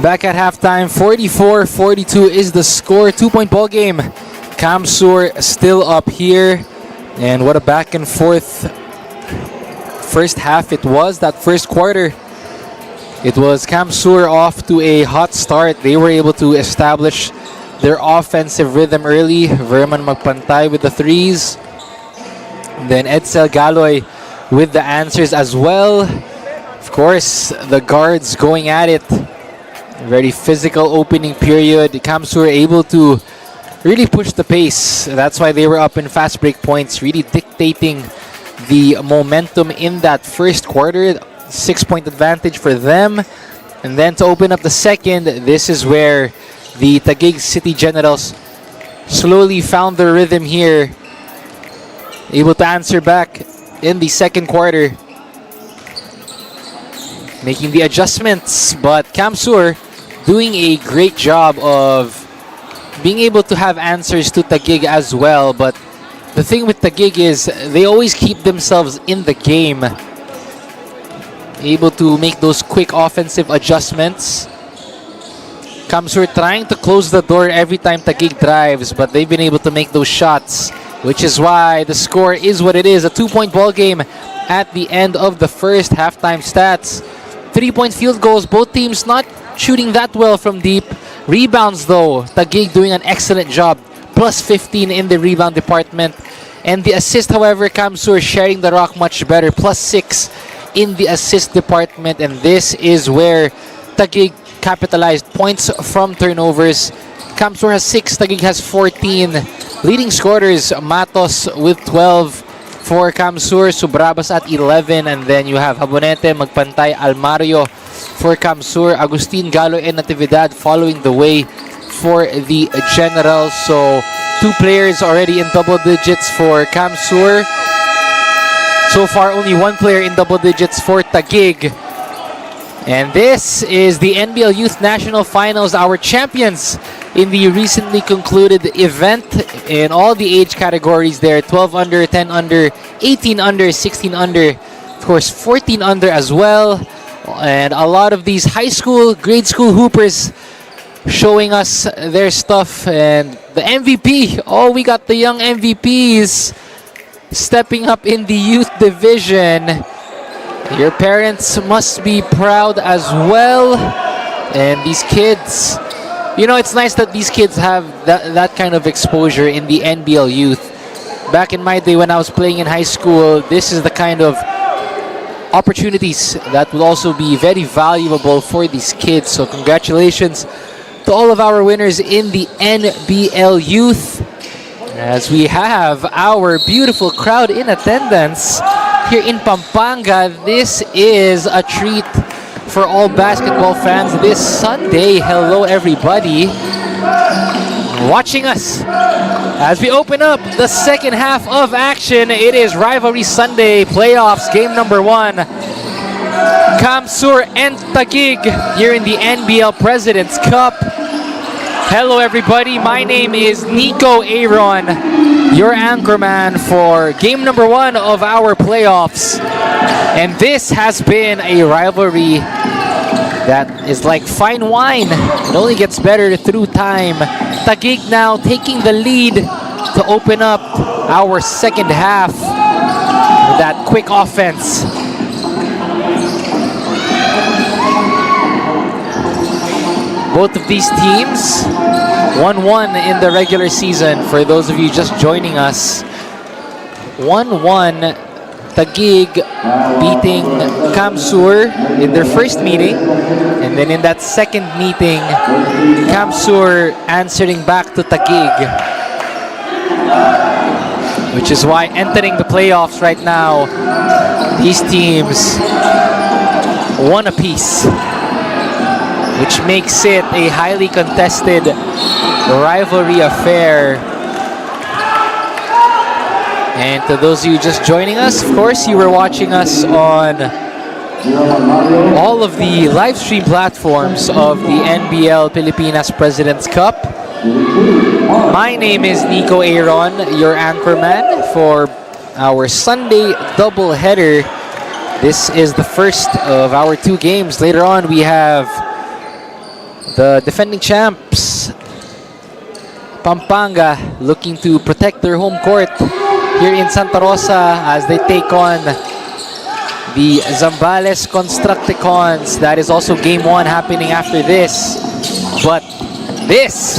Back at halftime, 44-42 is the score. 2-point ball game. Kamsur still up here. And what a back and forth first half it was. That first quarter, it was Kamsur off to a hot start. They were able to establish their offensive rhythm early. Verman magpantay with the threes. Then Edsel Galoy with the answers as well. Of course, the guards going at it. Very physical opening period. Kamsur able to really push the pace. That's why they were up in fast break points, really dictating the momentum in that first quarter. 6-point advantage for them. And then to open up the second, this is where the Taguig City Generals slowly found their rhythm here. Able to answer back in the second quarter, making the adjustments. But Kamsur doing a great job of being able to have answers to Taguig as well. But the thing with Taguig is they always keep themselves in the game, able to make those quick offensive adjustments. Kamsur trying to close the door every time Taguig drives, but they've been able to make those shots, which is why the score is what it is. A 2-point ball game at the end of the first halftime stats. 3-point field goals, both teams not shooting that well from deep. Rebounds though, Taguig doing an excellent job. Plus 15 in the rebound department. And the assist, however, Kamsur sharing the rock much better. Plus 6 in the assist department. And this is where Taguig capitalized. Points from turnovers. Kamsur has 6, Taguig has 14. Leading scorers, Matos with 12 for Kamsur, Subrabas at 11, and then you have Habonete, Magpantay, Almario for Kamsur, Agustin, Galo, and Natividad following the way for the Generals. So 2 players already in double digits for Kamsur. So far, only 1 player in double digits for Taguig. And this is the NBL Youth National Finals, our champions in the recently concluded event in all the age categories there. 12 under, 10 under, 18 under, 16 under, of course 14 under as well. And a lot of these high school, grade school hoopers showing us their stuff. And the MVP, oh, we got the young MVPs stepping up in the youth division. Your parents must be proud as well. And these kids, you know, it's nice that these kids have that kind of exposure in the NBL youth. Back in my day when I was playing in high school, this is the kind of opportunities that will also be very valuable for these kids. So congratulations to all of our winners in the NBL youth, as we have our beautiful crowd in attendance here in Pampanga. This is a treat for all basketball fans this Sunday. Hello everybody watching us as we open up the second half of action. It is Rivalry Sunday playoffs, game number 1. Kamsur and Taguig here in the NBL President's Cup. Hello everybody, my name is Nico Aaron, your anchorman for game number 1 of our playoffs. And this has been a rivalry that is like fine wine. It only gets better through time. Taguig now taking the lead to open up our second half with that quick offense. Both of these teams 1-1 in the regular season. For those of you just joining us, 1-1. Taguig beating Kamsur in their first meeting, and then in that second meeting, Kamsur answering back to Taguig, which is why entering the playoffs right now, these teams 1 apiece, which makes it a highly contested rivalry affair. And to those of you just joining us, of course, you were watching us on all of the live stream platforms of the NBL Pilipinas President's Cup. My name is Nico Aaron, your anchorman for our Sunday doubleheader. This is the first of our 2 games. Later on, we have The defending champs, Pampanga, looking to protect their home court here in Santa Rosa as they take on the Zambales Constructicons. That is also game 1 happening after this. But this,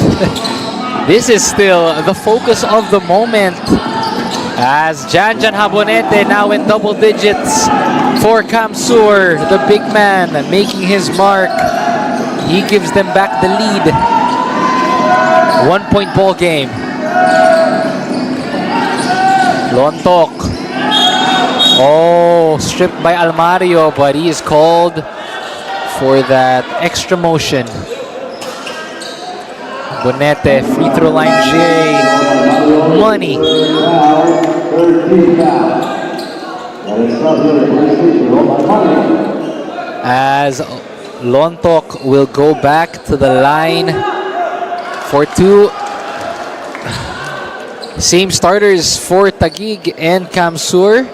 this is still the focus of the moment as Janjan Habonete now in double digits for Kamsur, the big man making his mark. He gives them back the lead. 1-point ball game. Lontok. Oh, stripped by Almario, but he is called for that extra motion. Bonete, free throw line J. Money. As Lontok will go back to the line for 2. Same starters for Taguig and Kamsur.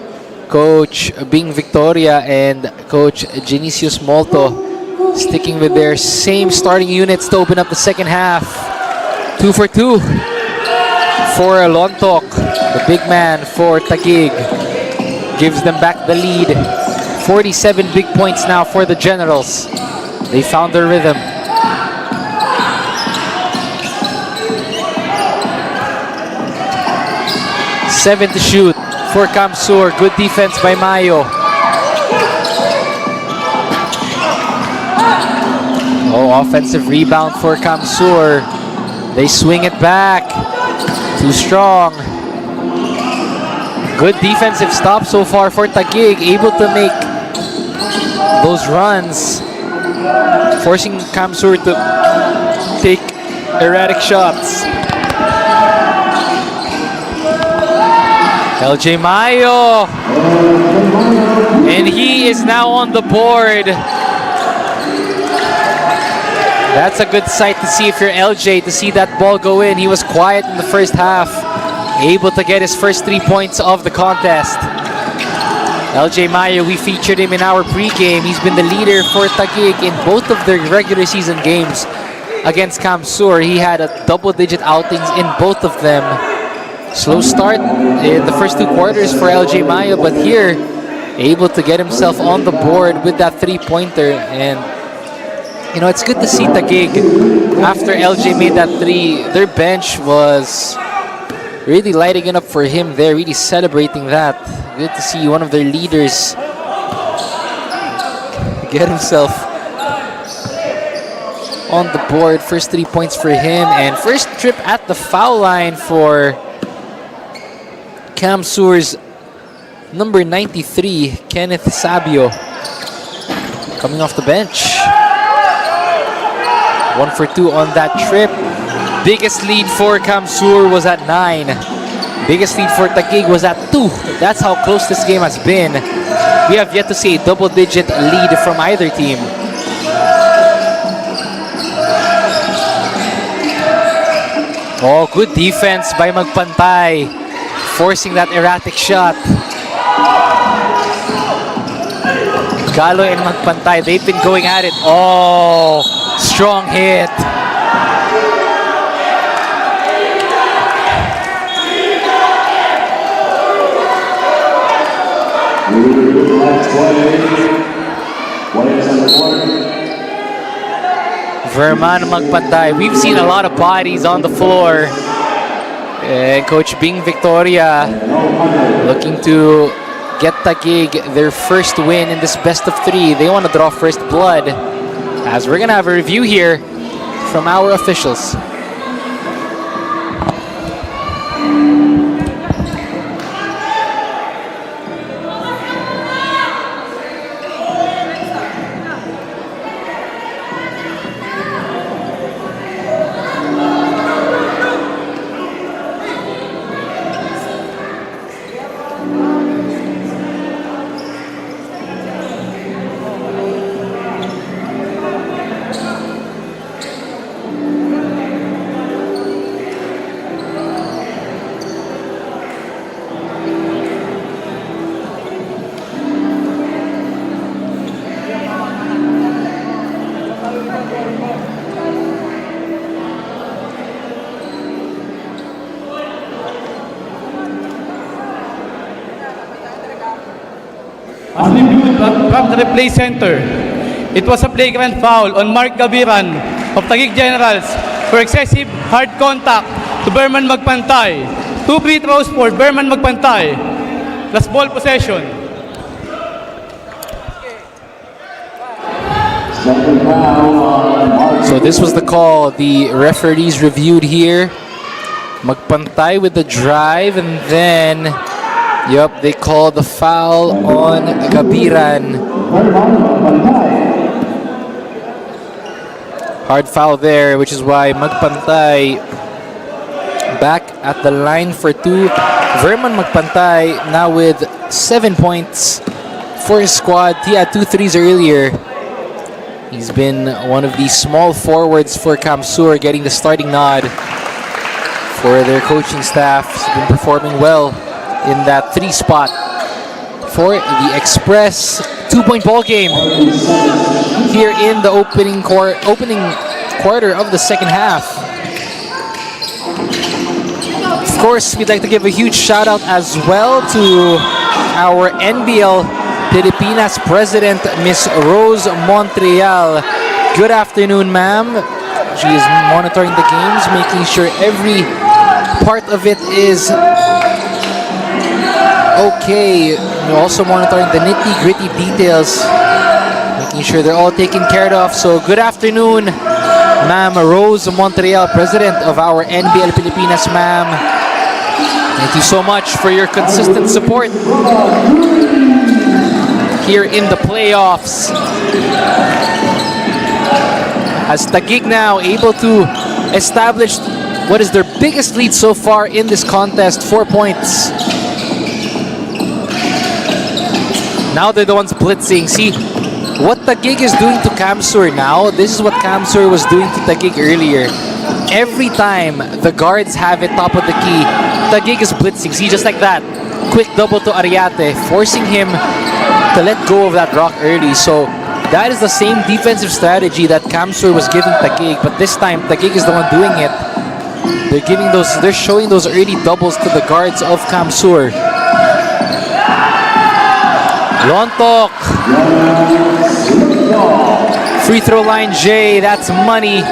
Coach Bing Victoria and Coach Genicius Molto sticking with their same starting units to open up the second half. 2 for 2 for Lontok. The big man for Taguig gives them back the lead. 47 big points now for the Generals. They found their rhythm. Seven to shoot for Kamsur. Good defense by Mayo. Oh, offensive rebound for Kamsur. They swing it back. Too strong. Good defensive stop so far for Taguig. Able to make those runs, forcing Kamsur to take erratic shots. LJ Mayo, and he is now on the board. That's a good sight to see if you're LJ, to see that ball go in. He was quiet in the first half, able to get his first 3 points of the contest. LJ Mayo, we featured him in our pregame. He's been the leader for Taguig in both of their regular season games against Kamsur. He had a double-digit outings in both of them. Slow start in the first 2 quarters for LJ Mayo, but here, able to get himself on the board with that 3-pointer. And, you know, it's good to see Taguig, after LJ made that 3, their bench was really lighting it up for him there, really celebrating that. Good to see one of their leaders get himself on the board. First 3 points for him, and first trip at the foul line for Kamsur's number 93, Kenneth Sabio, coming off the bench. 1 for 2 on that trip. Biggest lead for Kamsur was at 9. Biggest lead for Taguig was at 2. That's how close this game has been. We have yet to see a double-digit lead from either team. Oh, good defense by Magpantay, forcing that erratic shot. Galo and Magpantay, they've been going at it. Oh, strong hit. Verman Magpantay. We've seen a lot of bodies on the floor. Coach Bing Victoria looking to get Taguig their first win in this best of 3. They want to draw first blood, as we're going to have a review here from our officials. As reviewed from the replay center, it was a flagrant foul on Mark Gaviran of Taguig Generals for excessive hard contact to Berman Magpantay. 2 free throws for Berman Magpantay. Last ball possession. So this was the call the referees reviewed here. Magpantay with the drive, and then they called the foul on Gabiran. Hard foul there, which is why Magpantay back at the line for 2. Verman Magpantay now with 7 points for his squad. He had 2 threes earlier. He's been one of the small forwards for Kamsur, getting the starting nod for their coaching staff. He's been performing well in that 3 spot for the Express. 2-point ball game here in the opening quarter of the second half. Of course, we'd like to give a huge shout out as well to our NBL Pilipinas President, Miss Rose Montreal. Good afternoon, ma'am. She is monitoring the games, making sure every part of it is okay. We're also monitoring the nitty-gritty details, making sure they're all taken care of. So good afternoon, Ma'am Rose Montreal, President of our NBL Pilipinas, ma'am. Thank you so much for your consistent support here in the playoffs. As Taguig now able to establish what is their biggest lead so far in this contest, 4 points. Now they're the ones blitzing. See, what Taguig is doing to Kamsur now, this is what Kamsur was doing to Taguig earlier. Every time the guards have it top of the key, Taguig is blitzing. See, just like that. Quick double to Ariate, forcing him to let go of that rock early. So that is the same defensive strategy that Kamsur was giving Taguig, but this time Taguig is the one doing it. They're showing those early doubles to the guards of Kamsur. Lontok. Free throw line J, that's money.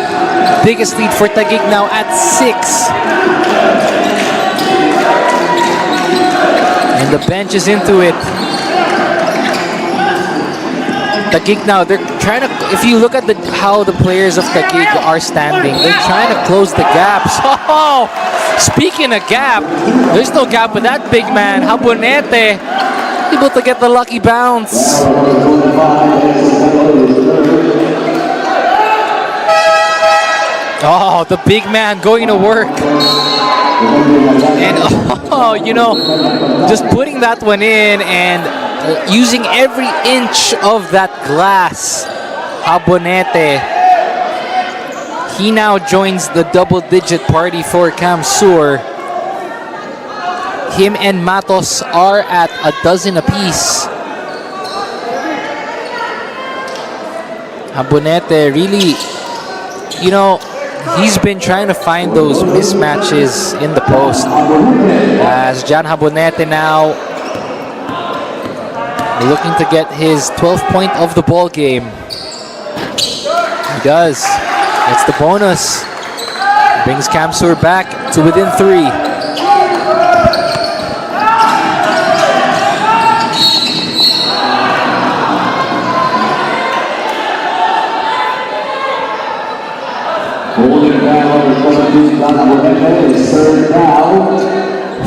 Biggest lead for Taguig now at 6. And the bench is into it. Taguig now, they're trying to, if you look at how the players of Taguig are standing, they're trying to close the gaps. Oh, speaking of gap, there's no gap with that big man, Habonete, able to get the lucky bounce. Oh, the big man going to work. And just putting that one in and using every inch of that glass. Habonete. He now joins the double-digit party for Kamsur. Him and Matos are at a dozen apiece. Habonete really, he's been trying to find those mismatches in the post. As Jan Habonete now looking to get his 12th point of the ball game. He does. That's the bonus. Brings Kamsur back to within 3.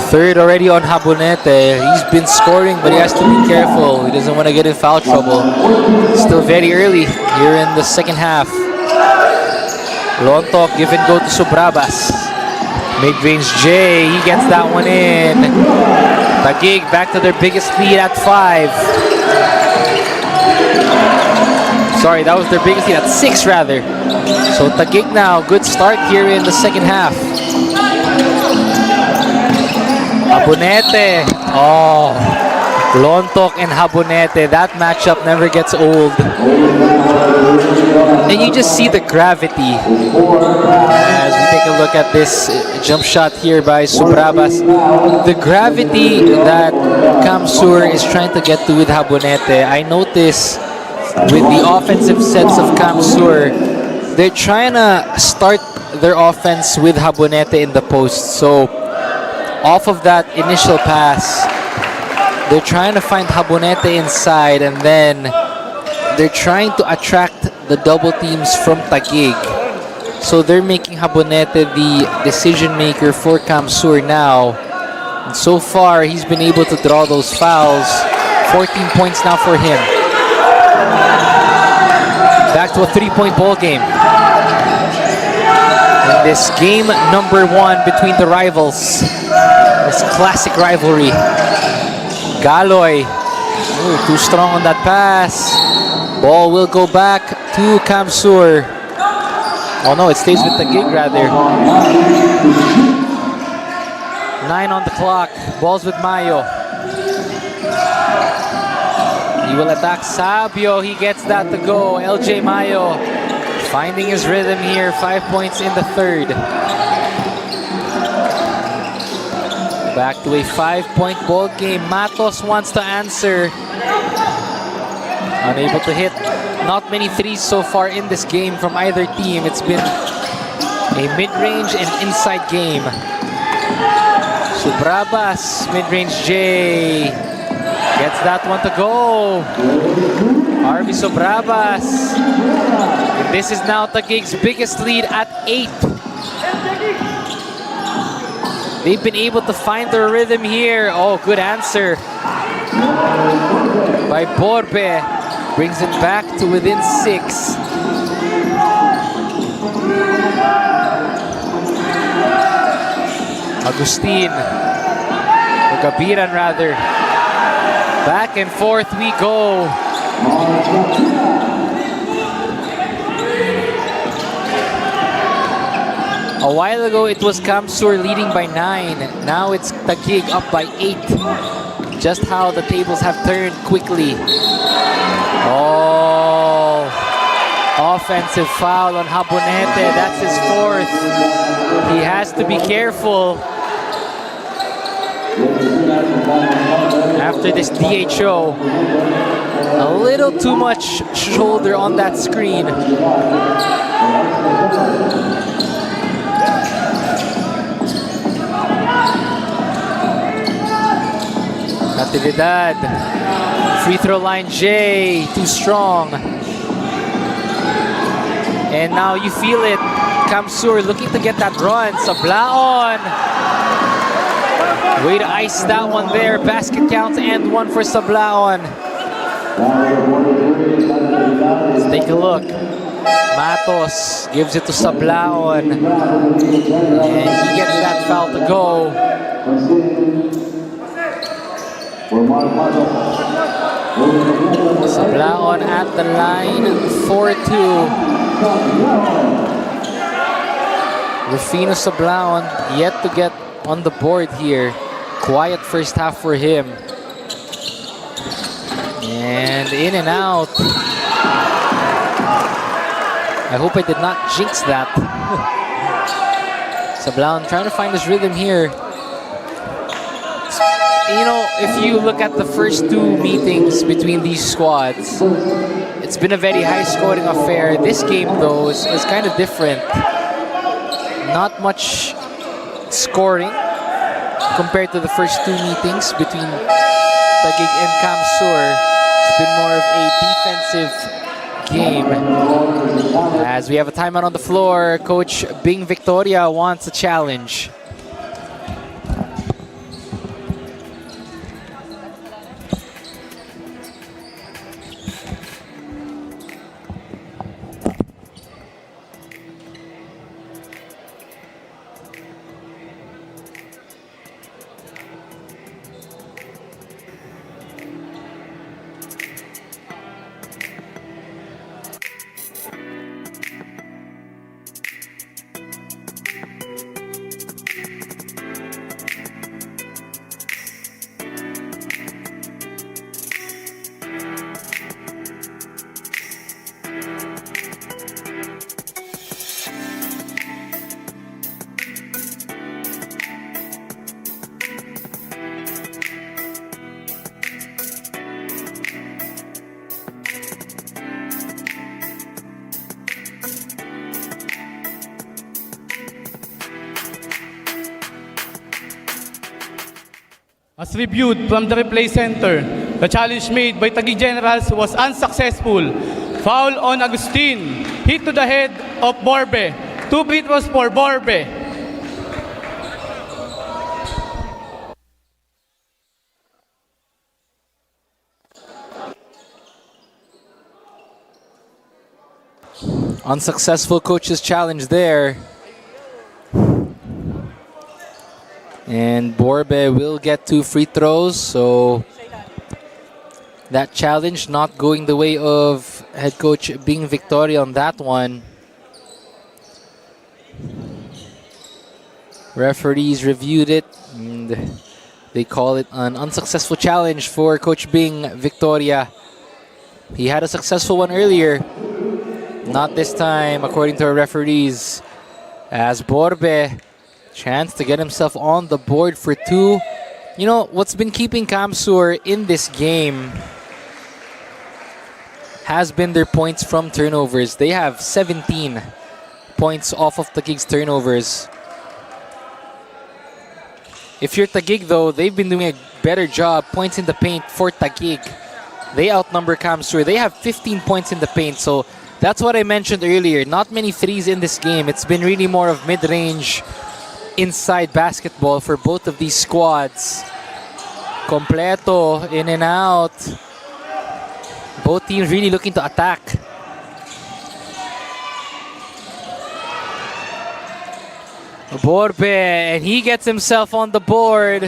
Third already on Habonete. He's been scoring, but he has to be careful. He doesn't want to get in foul trouble. Still very early here in the second half. Lontok, give and go to Sobrabas. Mid-range J, he gets that one in. Taguig back to their biggest lead at 5. Sorry, that was their biggest lead at 6 rather. So Taguig now, good start here in the second half. Habonete. Oh, Lontok and Habonete. That matchup never gets old. And you just see the gravity as we take a look at this jump shot here by Subrabas. The gravity that Kamsur is trying to get to with Habonete. I notice with the offensive sets of Kamsur, they're trying to start their offense with Habonete in the post. So off of that initial pass, they're trying to find Habonete inside, and then they're trying to attract the double teams from Taguig. So they're making Habonete the decision maker for Kamsur now. And so far, he's been able to draw those fouls. 14 points now for him. Back to a 3-point ball game. In this game number 1 between the rivals. This classic rivalry. Galoy. Ooh, too strong on that pass. Ball will go back to Kamsur. Oh no, it stays with Taguig rather. 9 on the clock. Ball's with Mayo. He will attack Sabio. He gets that to go. LJ Mayo finding his rhythm here. 5 points in the third. Back to a 5-point ball game. Matos wants to answer. Unable to hit. Not many threes so far in this game from either team. It's been a mid-range and inside game. Subrabas, mid-range J. Gets that one to go. Arby Subrabas. And this is now Taguig's biggest lead at 8. They've been able to find their rhythm here. Oh, good answer by Borbe. Brings it back to within 6. Agustin. Or Gabiran rather. Back and forth we go. A while ago it was Kamsur leading by 9. Now it's Taguig up by 8. Just how the tables have turned quickly. Oh, offensive foul on Habonete. That's his 4th. He has to be careful. After this DHO, a little too much shoulder on that screen. Natividad. Free throw line J, too strong. And now you feel it. Kamsur looking to get that run. Sablaon. Way to ice that one there. Basket count and 1 for Sablaon. Let's take a look. Matos gives it to Sablaon. And he gets that foul to go. Sablaon at the line, 4-2. Rufino Sablaon yet to get on the board here. Quiet first half for him. And in and out. I hope I did not jinx that. Sablaon trying to find his rhythm here. You know, if you look at the first 2 meetings between these squads, it's been a very high-scoring affair. This game, though, is kind of different. Not much scoring compared to the first 2 meetings between Taguig and Kamsur. It's been more of a defensive game. As we have a timeout on the floor, Coach Bing Victoria wants a challenge. As reviewed from the replay center, the challenge made by Taguig Generals was unsuccessful. Foul on Agustin, hit to the head of Borbe. 2 free throws for Borbe. Unsuccessful coach's challenge there. And Borbe will get 2 free throws, so that challenge not going the way of head coach Bing Victoria on that one. Referees reviewed it and they call it an unsuccessful challenge for Coach Bing Victoria. He had a successful one earlier. Not this time, according to our referees. As Borbe, chance to get himself on the board for 2. You know, what's been keeping Kamsur in this game has been their points from turnovers. They have 17 points off of Taguig's turnovers. If you're Taguig though, they've been doing a better job. Points in the paint for Taguig. They outnumber Kamsur. They have 15 points in the paint, so that's what I mentioned earlier. Not many threes in this game. It's been really more of mid-range inside basketball for both of these squads. Completo, in and out. Both teams really looking to attack. Borbe, and he gets himself on the board.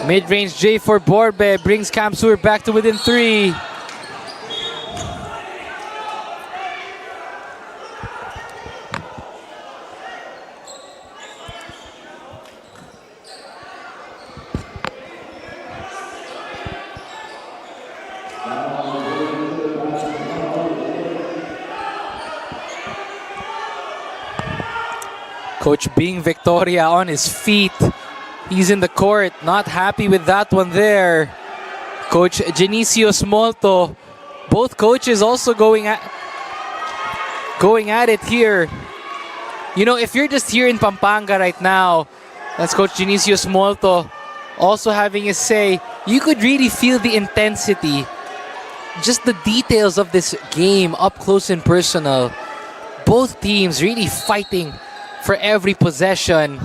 Mid-range J for Borbe brings Kamsur back to within 3. Coach Bing Victoria on his feet. He's in the court, not happy with that one there. Coach Genesio Smolto. Both coaches also going at it here. You know, if you're just here in Pampanga right now, that's Coach Genesio Smolto also having his say. You could really feel the intensity, just the details of this game up close and personal. Both teams really fighting for every possession.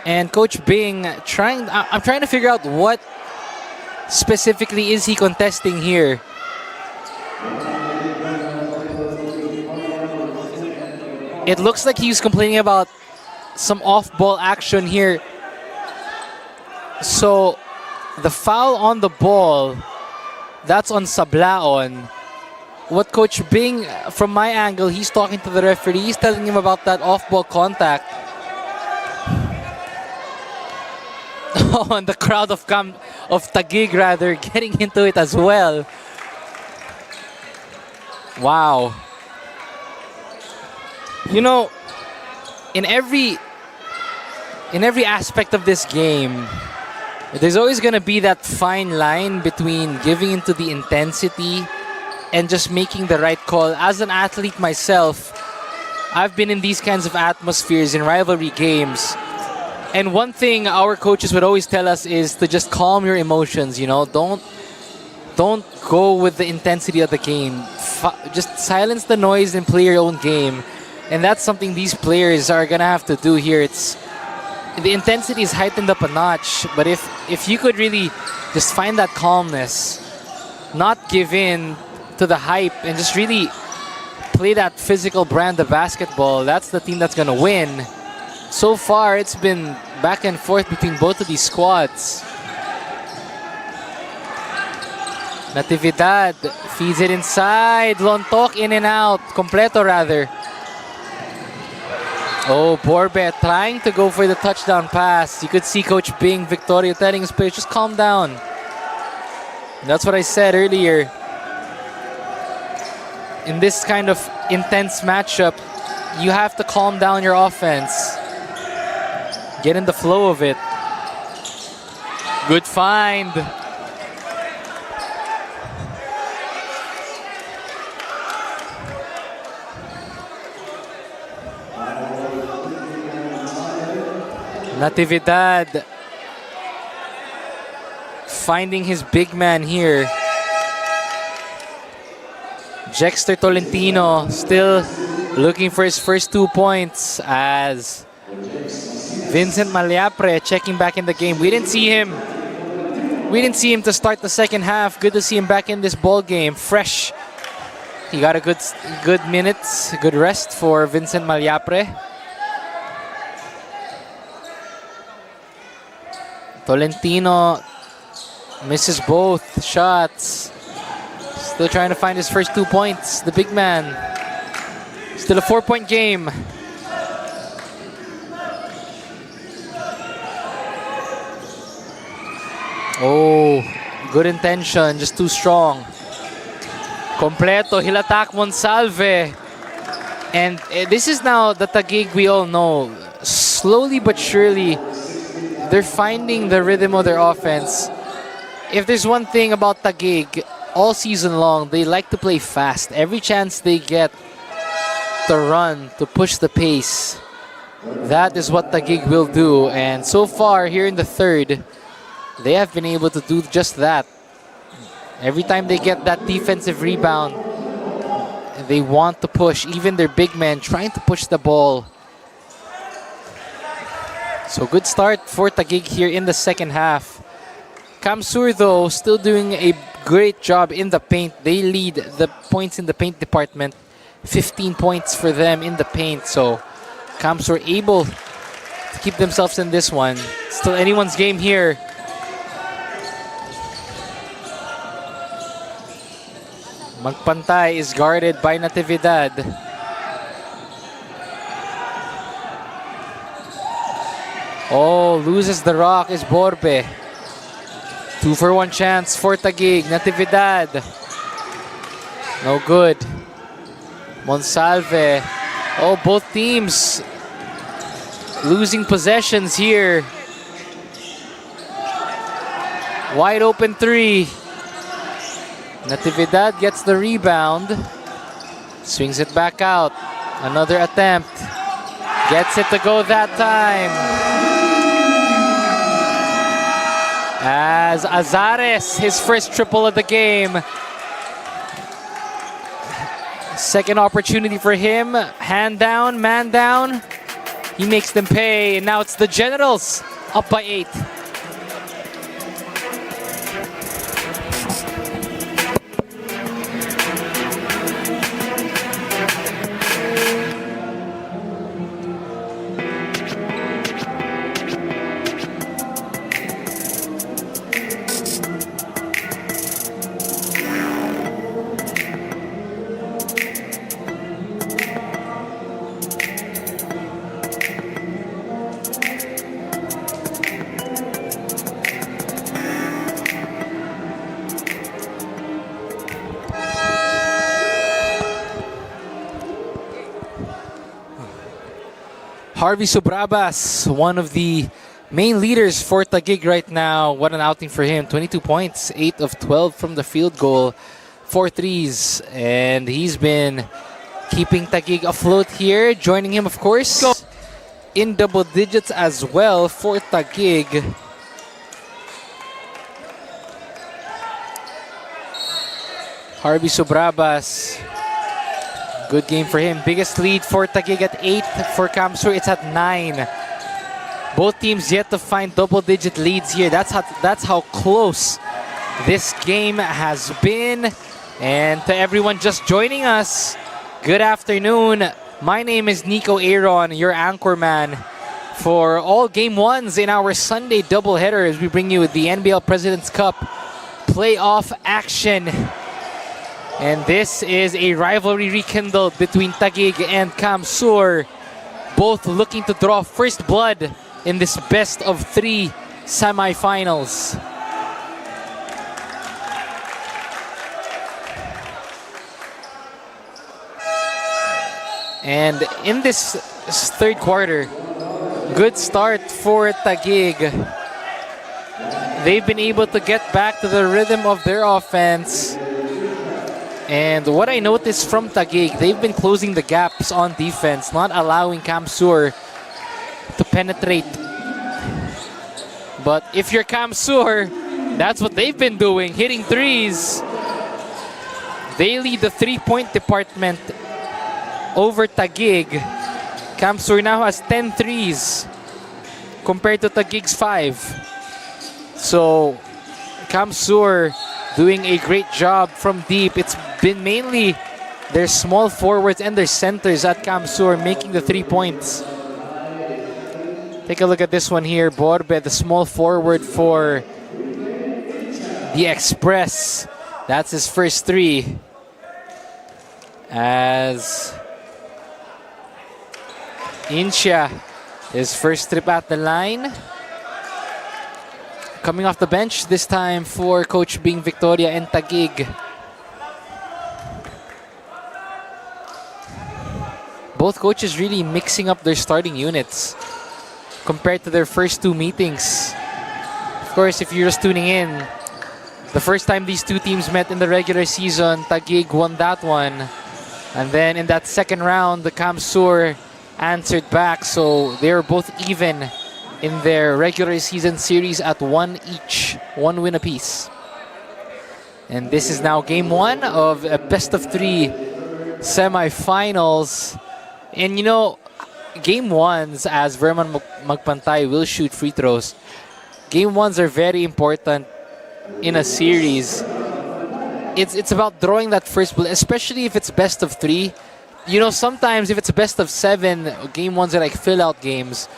And Coach Bing I'm trying to figure out what specifically is he contesting here. It looks like he's complaining about some off-ball action here. So the foul on the ball, that's on Sablaon. What Coach Bing, from my angle, he's talking to the referee. He's telling him about that off-ball contact. Oh, and the crowd of Taguig, rather, getting into it as well. Wow. You know, in every aspect of this game, there's always going to be that fine line between giving into the intensity and just making the right call. As an athlete myself, I've been in these kinds of atmospheres in rivalry games. And one thing our coaches would always tell us is to just calm your emotions, you know. Don't go with the intensity of the game. Just silence the noise and play your own game. And that's something these players are going to have to do here. The intensity is heightened up a notch, but if you could really just find that calmness, not give in to the hype, and just really play that physical brand of basketball, that's the team that's going to win. So far, it's been back and forth between both of these squads. Natividad feeds it inside. Lontok in and out. Completo, rather. Oh, Borbe trying to go for the touchdown pass. You could see Coach Bing Victoria telling his players, just calm down. That's what I said earlier. In this kind of intense matchup, you have to calm down your offense. Get in the flow of it. Good find. Natividad finding his big man here. Jexter Tolentino still looking for his first 2 points as Vincent Maliapre checking back in the game. We didn't see him to start the second half. Good to see him back in this ball game, fresh. He got a good minutes, good rest for Vincent Maliapre. Tolentino misses both shots. Still trying to find his first 2 points. The big man. Still a 4-point game. Oh, good intention, just too strong. Completo, he'll attack Monsalve. And this is now the Taguig we all know. Slowly but surely, they're finding the rhythm of their offense. If there's one thing about Taguig, all season long, they like to play fast. Every chance they get to run, to push the pace, that is what Taguig will do. And so far, here in the third, they have been able to do just that. Every time they get that defensive rebound, they want to push. Even their big men trying to push the ball. So good start for Taguig here in the second half. Kamsur, though, still doing a great job in the paint. They lead the points in the paint department. 15 points for them in the paint. So Kamsur able to keep themselves in this one. Still anyone's game here. Magpantay is guarded by Natividad. Oh, loses the rock is Borbe. 2-for-1 chance for Taguig. Natividad. No good. Monsalve. Oh, both teams losing possessions here. Wide open three. Natividad gets the rebound. Swings it back out. Another attempt. Gets it to go that time. As Azares, his first triple of the game. Second opportunity for him. Hand down, man down. He makes them pay. And now it's the Generals up by 8. Harvey Subrabas, one of the main leaders for Taguig right now. What an outing for him. 22 points, 8 of 12 from the field goal, 4 threes. And he's been keeping Taguig afloat here. Joining him, of course, in double digits as well for Taguig. Harvey Subrabas. Good game for him. Biggest lead for Taguig at 8. For Kamsur, it's at 9. Both teams yet to find double-digit leads here. That's how close this game has been. And to everyone just joining us, good afternoon. My name is Nico Aaron, your anchorman for all game ones in our Sunday doubleheader as we bring you the NBL President's Cup playoff action. And this is a rivalry rekindled between Taguig and Kamsur. Both looking to draw first blood in this best of 3 semifinals. And in this third quarter, good start for Taguig. They've been able to get back to the rhythm of their offense. And what I noticed from Taguig, they've been closing the gaps on defense, not allowing Kamsur to penetrate But if you're Kamsur, that's what they've been doing, hitting threes. They lead the three-point department over Taguig. Kamsur now has 10 threes compared to Taguig's 5. So Kamsur doing a great job from deep. It's been mainly their small forwards and their centers at Kamsur making the 3 points. Take a look at this one here. Borbe, the small forward for the Express. That's his first 3. As Incha, his first trip at the line. Coming off the bench this time for Coach Bing Victoria and Taguig. Both coaches really mixing up their starting units compared to their first 2 meetings. Of course, if you're just tuning in, the first time these two teams met in the regular season, Taguig won that one. And then in that second round, the Kamsur answered back. So they were both even in their regular season series at 1 each, 1 win apiece. And this is now game 1 of a best of 3 semifinals. And you know, game 1s, as Verman Magpantay will shoot free throws, game 1s are very important in a series. It's about drawing that first bullet, especially if it's best of 3. You know, sometimes if it's a best of 7, game 1s are like fill-out games.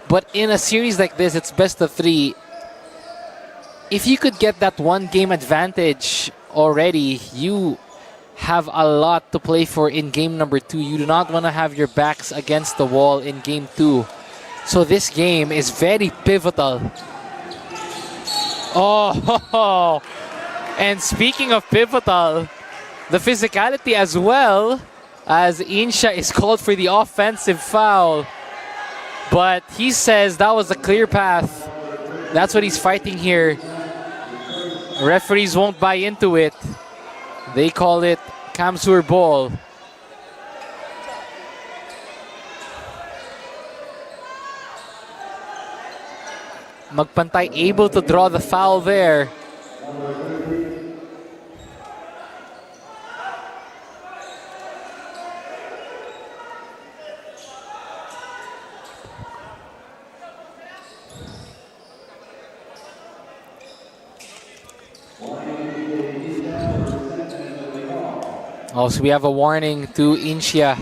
But in a series like this, it's best of 3. If you could get that 1 game advantage already, you have a lot to play for in game number 2. You do not want to have your backs against the wall in game 2. So this game is very pivotal. Oh, and speaking of pivotal, the physicality as well, as Insha is called for the offensive foul. But he says that was a clear path. That's what he's fighting here. Referees won't buy into it. They call it Kamsur ball. Magpantay able to draw the foul there. Also, we have a warning to Inchia,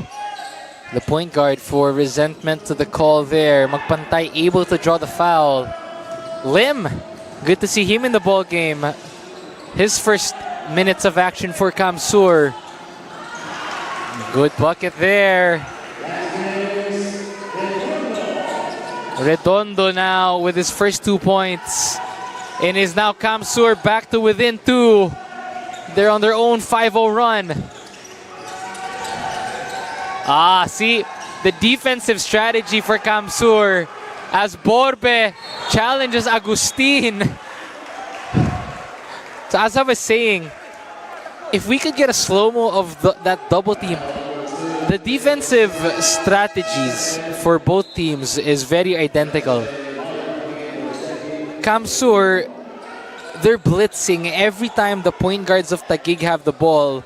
the point guard, for resentment to the call there. Magpantay able to draw the foul. Lim, good to see him in the ball game. His first minutes of action for Kamsur. Good bucket there. Redondo now with his first 2 points. And is now Kamsur back to within 2. They're on their own 5-0 run. See, the defensive strategy for Kamsur as Borbe challenges Agustin. So as I was saying, if we could get a slow-mo of that double team, the defensive strategies for both teams is very identical. Kamsur, they're blitzing every time the point guards of Taguig have the ball.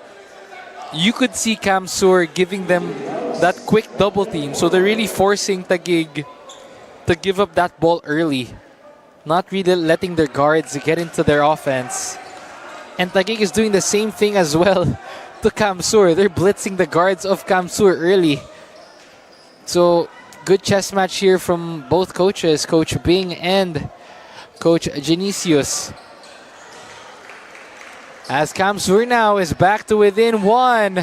You could see Kamsur giving them that quick double team. So they're really forcing Taguig to give up that ball early. Not really letting their guards get into their offense. And Taguig is doing the same thing as well to Kamsur. They're blitzing the guards of Kamsur early. So good chess match here from both coaches, Coach Bing and Coach Genesius. As Kamsur now is back to within 1.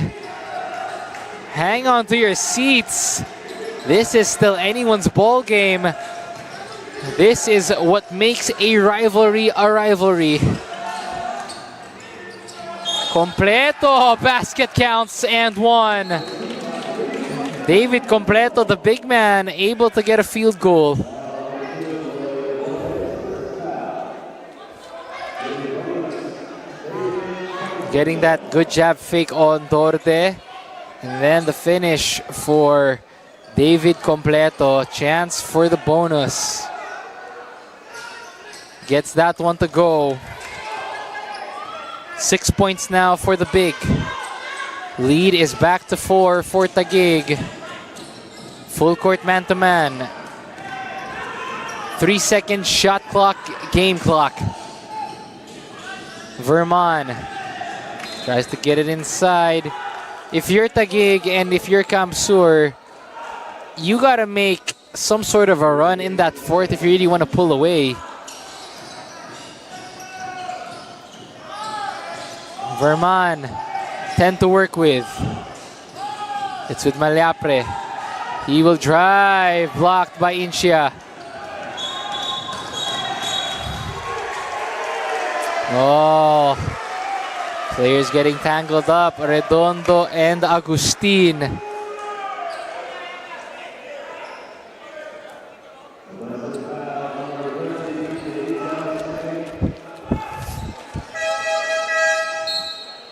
Hang on to your seats. This is still anyone's ball game. This is what makes a rivalry a rivalry. Completo, basket counts and 1. David Completo, the big man, able to get a field goal. Getting that good jab fake on Dorde. And then the finish for David Completo. Chance for the bonus. Gets that one to go. 6 points now for the big. Lead is back to 4 for Taguig. Full court man-to-man. 3-second shot clock, game clock. Verman tries to get it inside. If you're Taguig and if you're Kamsur, you gotta make some sort of a run in that fourth if you really want to pull away. Verman, 10 to work with. It's with Malyapre. He will drive, blocked by Inchia. Oh, players getting tangled up. Redondo and Agustin.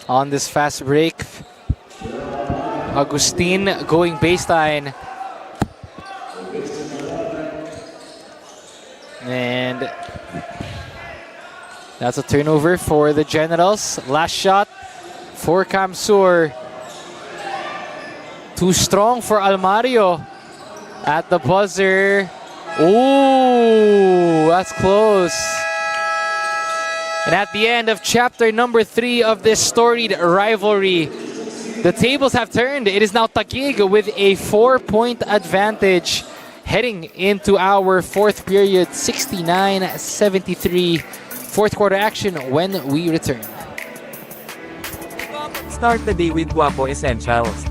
On this fast break, Agustin going baseline. And that's a turnover for the Generals. Last shot for Kamsur. Too strong for Almario at the buzzer. Ooh, that's close. And at the end of chapter number 3 of this storied rivalry, the tables have turned. It is now Taguig with a 4-point advantage heading into our fourth period, 69-73. Fourth quarter action when we return. Start the day with Guapo Essentials.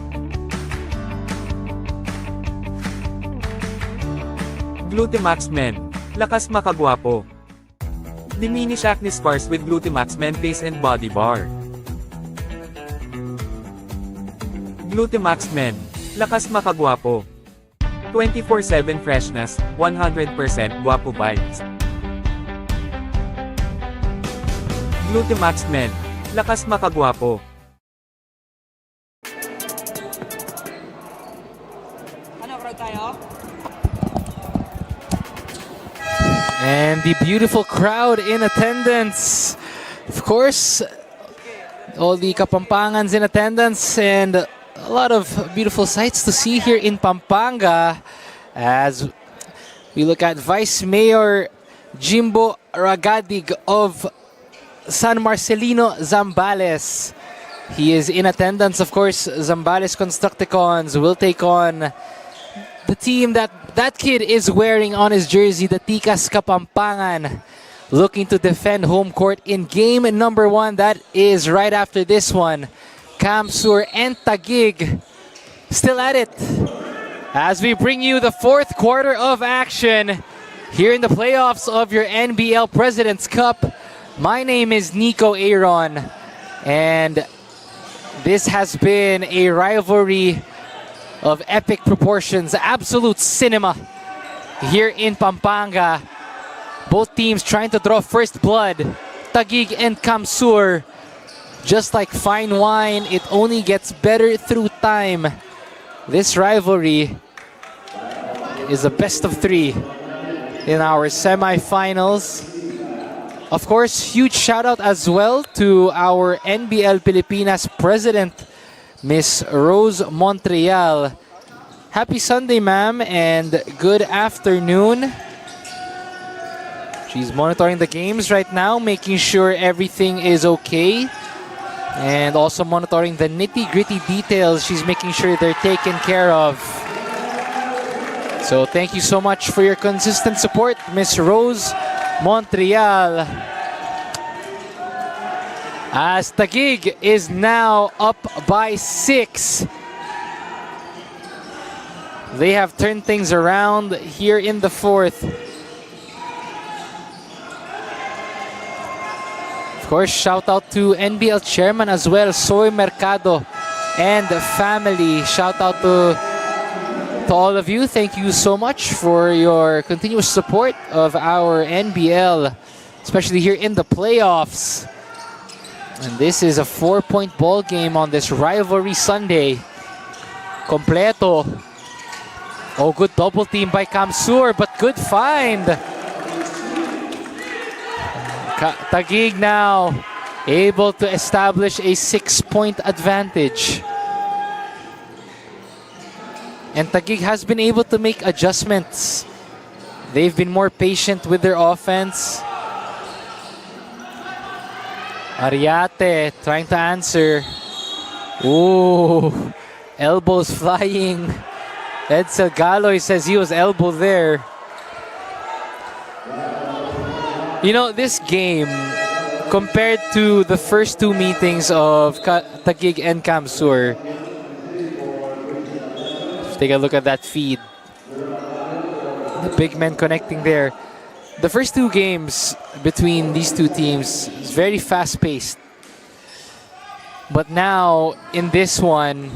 Glutamax Men. Lakas makagwapo. Diminish acne scars with Glutamax Men Face and Body Bar. Glutamax Men. Lakas makagwapo. 24/7 freshness, 100% guapo vibes. Glutamax Men. Lakas makagwapo. And the beautiful crowd in attendance. Of course, all the Kapampangans in attendance and a lot of beautiful sights to see here in Pampanga as we look at Vice Mayor Jimbo Ragadig of San Marcelino, Zambales. He is in attendance. Of course, Zambales Constructicons will take on the team that kid is wearing on his jersey, the Tikas Kapampangan, looking to defend home court in game number 1. That is right after this one. Kamsur and Taguig still at it as we bring you the fourth quarter of action here in the playoffs of your NBL President's Cup. My name is Nico Aaron, and this has been a rivalry of epic proportions, absolute cinema here in Pampanga. Both teams trying to draw first blood. Taguig and Kamsur, just like fine wine, it only gets better through time. This rivalry is a best of 3 in our semifinals. Of course, huge shout out as well to our NBL Pilipinas president, Miss Rose Montreal. Happy Sunday, ma'am, and good afternoon. She's monitoring the games right now, making sure everything is okay. And also monitoring the nitty-gritty details. She's making sure they're taken care of. So thank you so much for your consistent support, Miss Rose Montreal. As Taguig is now up by 6. They have turned things around here in the fourth. Of course, shout out to NBL chairman as well, Soy Mercado and family. Shout out to all of you. Thank you so much for your continuous support of our NBL, especially here in the playoffs. And this is a 4-point ball game on this rivalry Sunday. Completo. Oh, good double team by Kamsur, but good find Taguig now able to establish a 6-point advantage. And Taguig has been able to make adjustments. They've been more patient with their offense. Ariate trying to answer. Ooh, elbows flying. Edsel Galoy says he was elbowed there. You know, this game, compared to the first two meetings of Taguig and Kamsur, take a look at that feed. The big men connecting there. The first two games between these two teams is very fast-paced. But now, in this one,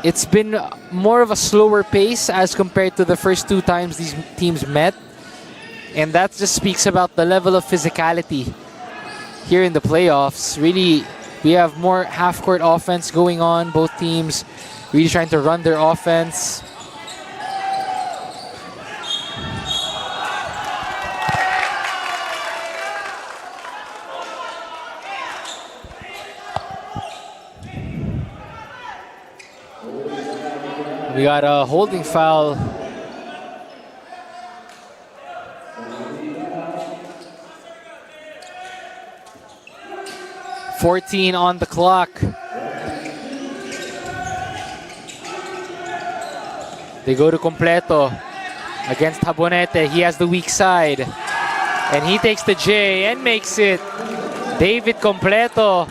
it's been more of a slower pace as compared to the first two times these teams met. And that just speaks about the level of physicality here in the playoffs. Really, we have more half-court offense going on. Both teams really trying to run their offense. We got a holding foul. .14 on the clock. They go to Completo against Jabonete. He has the weak side. And he takes the J and makes it. David Completo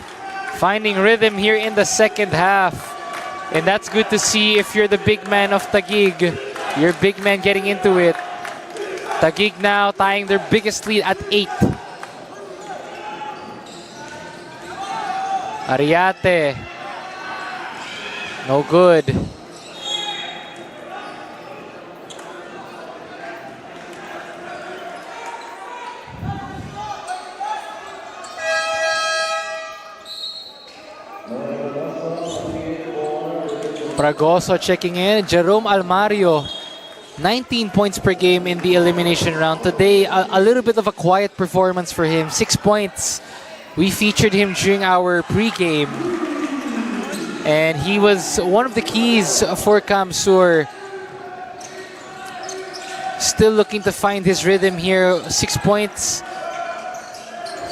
finding rhythm here in the second half. And that's good to see if you're the big man of Taguig. Your big man getting into it. Taguig now tying their biggest lead at 8. Ariate. No good. Fragoso checking in. Jerome Almario, 19 points per game in the elimination round. Today, a little bit of a quiet performance for him. 6 points. We featured him during our pregame. And he was one of the keys for Kamsur. Still looking to find his rhythm here. 6 points.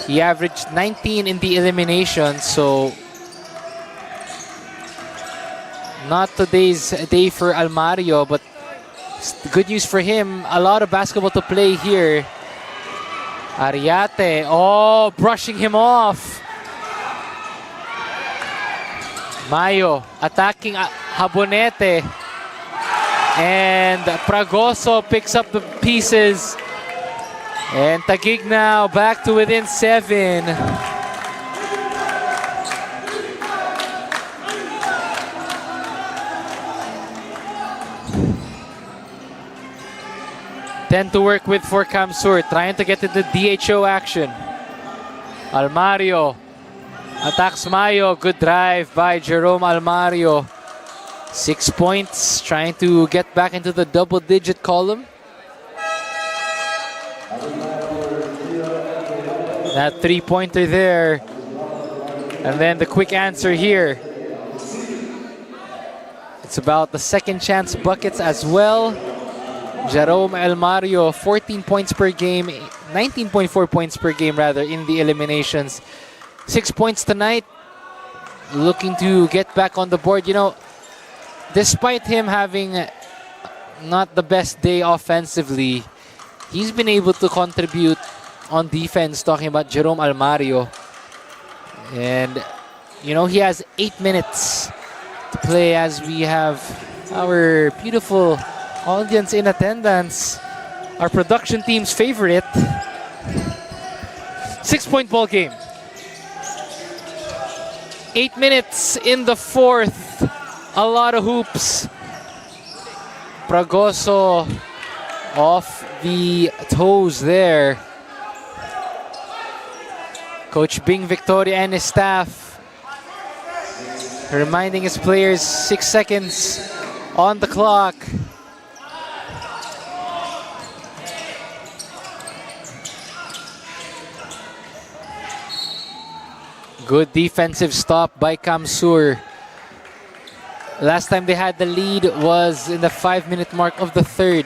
He averaged 19 in the elimination, so not today's day for Almario, but good news for him. A lot of basketball to play here. Ariate, oh, brushing him off. Mayo attacking Jabonete. And Fragoso picks up the pieces. And Taguig now back to within 7. Ten to work with for Kamsur, trying to get into DHO action. Almario attacks Mayo. Good drive by Jerome Almario. 6 points, trying to get back into the double-digit column. That three-pointer there. And then the quick answer here. It's about the second chance buckets as well. Jerome Almario, 14 points per game, 19.4 points per game rather in the eliminations. 6 points tonight. Looking to get back on the board. You know, despite him having not the best day offensively, he's been able to contribute on defense, talking about Jerome Almario. And, you know, he has 8 minutes to play as we have our beautiful audience in attendance. Our production team's favorite. 6-point ball game. 8 minutes in the fourth. A lot of hoops. Fragoso off the toes there. Coach Bing Victoria and his staff reminding his players 6 seconds on the clock. Good defensive stop by Kamsur. Last time they had the lead was in the 5-minute mark of the third.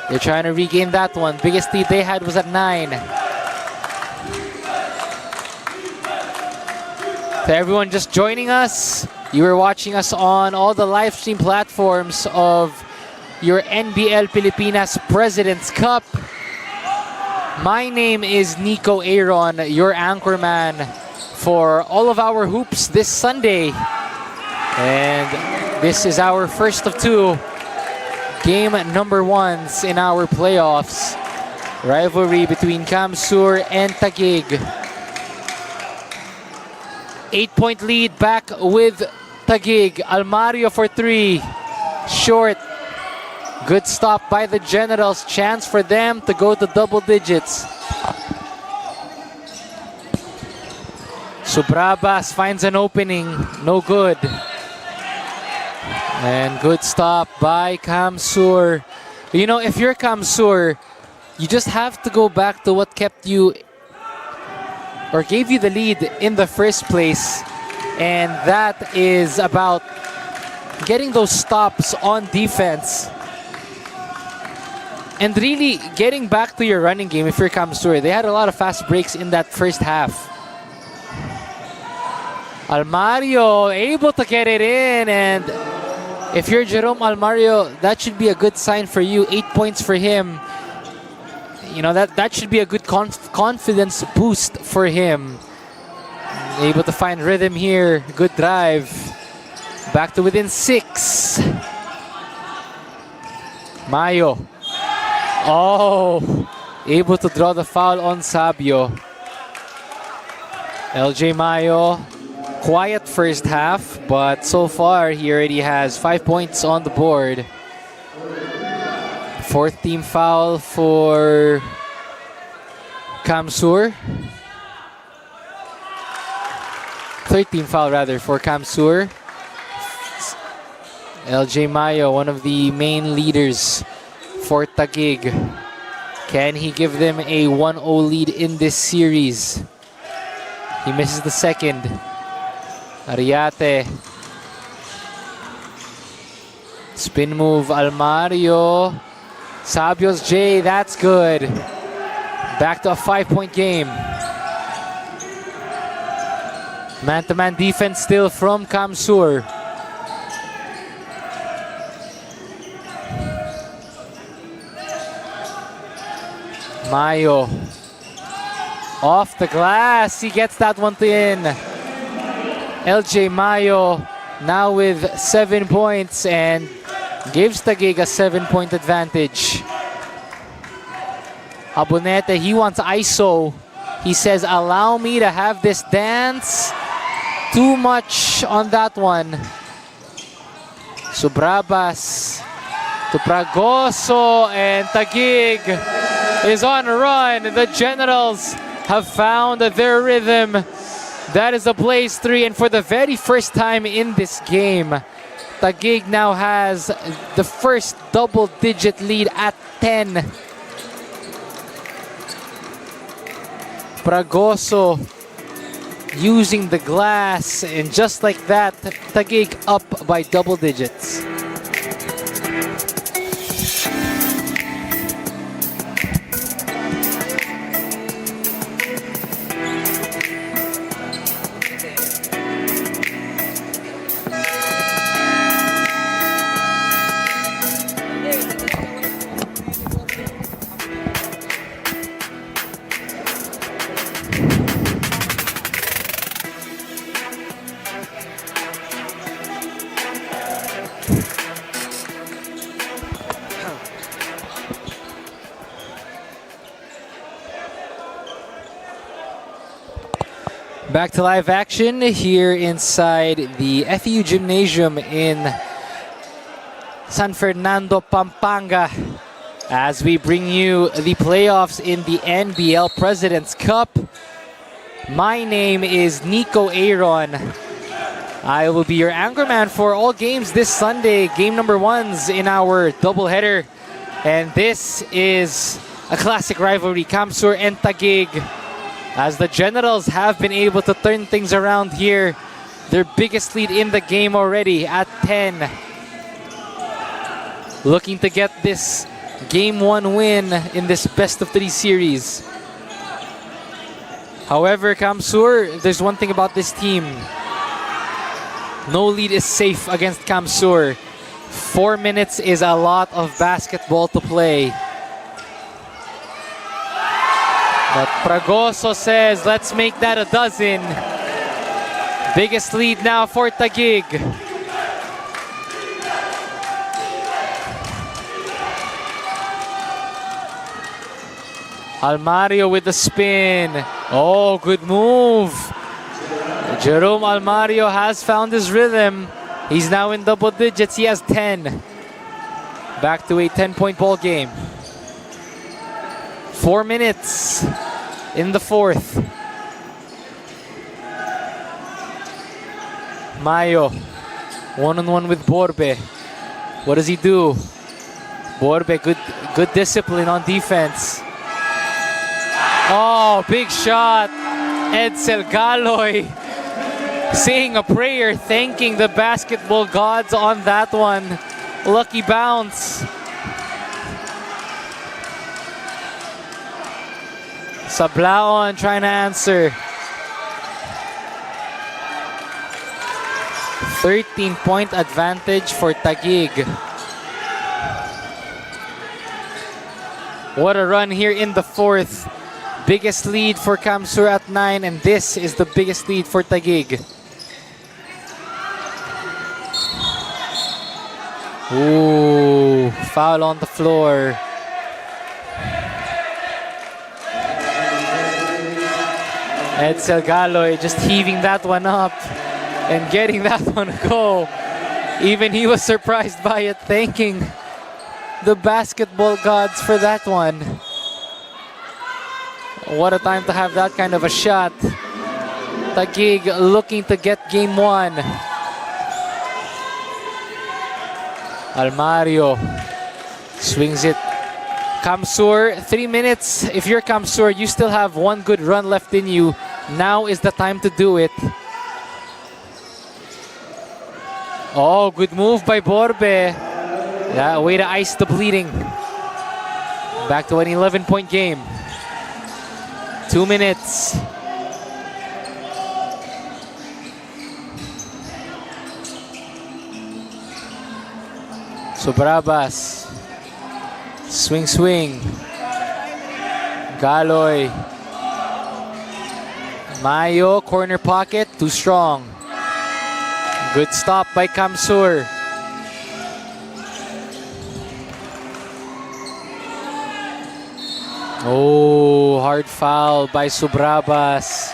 They're trying to regain that one. Biggest lead they had was at 9. To everyone just joining us, you are watching us on all the live stream platforms of your NBL Pilipinas President's Cup. My name is Nico Aaron, your anchorman for all of our hoops this Sunday. And this is our first of 2 game number 1s in our playoffs. Rivalry between Kamsur and Taguig. 8-point lead back with Taguig. Almario for 3. Short. Good stop by the Generals. Chance for them to go to double digits. Subrabas finds an opening. No good. And good stop by Kamsur. You know, if you're Kamsur, you just have to go back to what kept you or gave you the lead in the first place. And that is about getting those stops on defense. And really getting back to your running game if you're Kamsur. They had a lot of fast breaks in that first half. Almario able to get it in, and if you're Jerome Almario, that should be a good sign for you. 8 points for him. You know, that should be a good confidence boost for him. Able to find rhythm here. Good drive. Back to within 6. Mayo. Oh, able to draw the foul on Sabio. LJ Mayo. Quiet first half, but so far he already has 5 points on the board. 4th team foul for Kamsur. 3rd team foul rather for Kamsur. LJ Mayo, one of the main leaders for Taguig. Can he give them a 1-0 lead in this series? He misses the second. Ariate. Spin move, Almario. Sabio's J, that's good. Back to a 5-point game. Man-to-man defense still from Kamsur. Mayo. Off the glass, he gets that one in. LJ Mayo now with 7 points and gives Taguig a 7-point advantage. Abonete, he wants ISO. He says, allow me to have this dance. Too much on that one. Subrabas to Pragoso, and Taguig is on a run. The Generals have found their rhythm. That is a Blaze 3, and for the very first time in this game, Taguig now has the first double-digit lead at 10. Pragoso using the glass, and just like that, Taguig up by double digits. Back to live action here inside the FEU Gymnasium in San Fernando, Pampanga, as we bring you the playoffs in the NBL President's Cup. My name is Nico Aaron. I will be your anchorman for all games this Sunday, game number 1s in our doubleheader. And this is a classic rivalry, Kamsur and Taguig. as the Generals have been able to turn things around here. Their biggest lead in the game already at 10. Looking to get this Game 1 win in this best-of-3 series. However, Kamsur, there's one thing about this team. No lead is safe against Kamsur. 4 minutes is a lot of basketball to play. But Fragoso says, let's make that a dozen. Biggest lead now for Taguig. Almario with the spin. Oh, good move. Jerome Almario has found his rhythm. He's now in double digits. He has 10. Back to a 10-point ball game. 4 minutes in the fourth. Mayo, one-on-one with Borbe. What does he do? Borbe, good discipline on defense. Oh, big shot. Edsel Galoy saying a prayer, thanking the basketball gods on that one. Lucky bounce. Sablaon trying to answer. 13-point advantage for Taguig. What a run here in the fourth. Biggest lead for Kamsur at 9, and this is the biggest lead for Taguig. Ooh, foul on the floor. Edsel Galoy just heaving that one up and getting that one to go. Even he was surprised by it, thanking the basketball gods for that one. What a time to have that kind of a shot. Taguig looking to get game 1. Almario swings it. Kamsur, 3 minutes. If you're Kamsur, you still have one good run left in you. Now is the time to do it. Oh, good move by Borbe. That way to ice the bleeding. Back to an 11-point game. 2 minutes. Sobrabas. Swing. Galoy. Mayo, corner pocket, too strong. Good stop by Kamsur. Oh, hard foul by Sobrabas.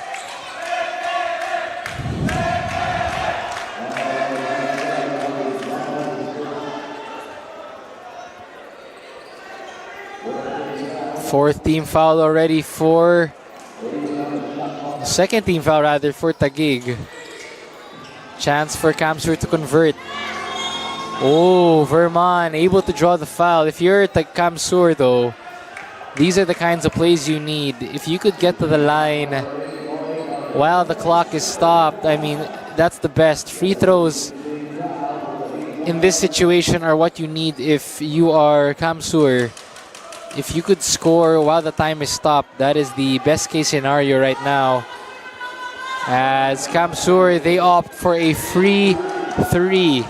Fourth team foul already for... Second team foul rather for Taguig. Chance for Kamsur to convert. Oh, Verman able to draw the foul. If you're Kamsur though, these are the kinds of plays you need. If you could get to the line while the clock is stopped, I mean, that's the best. Free throws in this situation are what you need if you are Kamsur. If you could score while the time is stopped, that is the best case scenario right now. As Kamsur, they opt for a free three.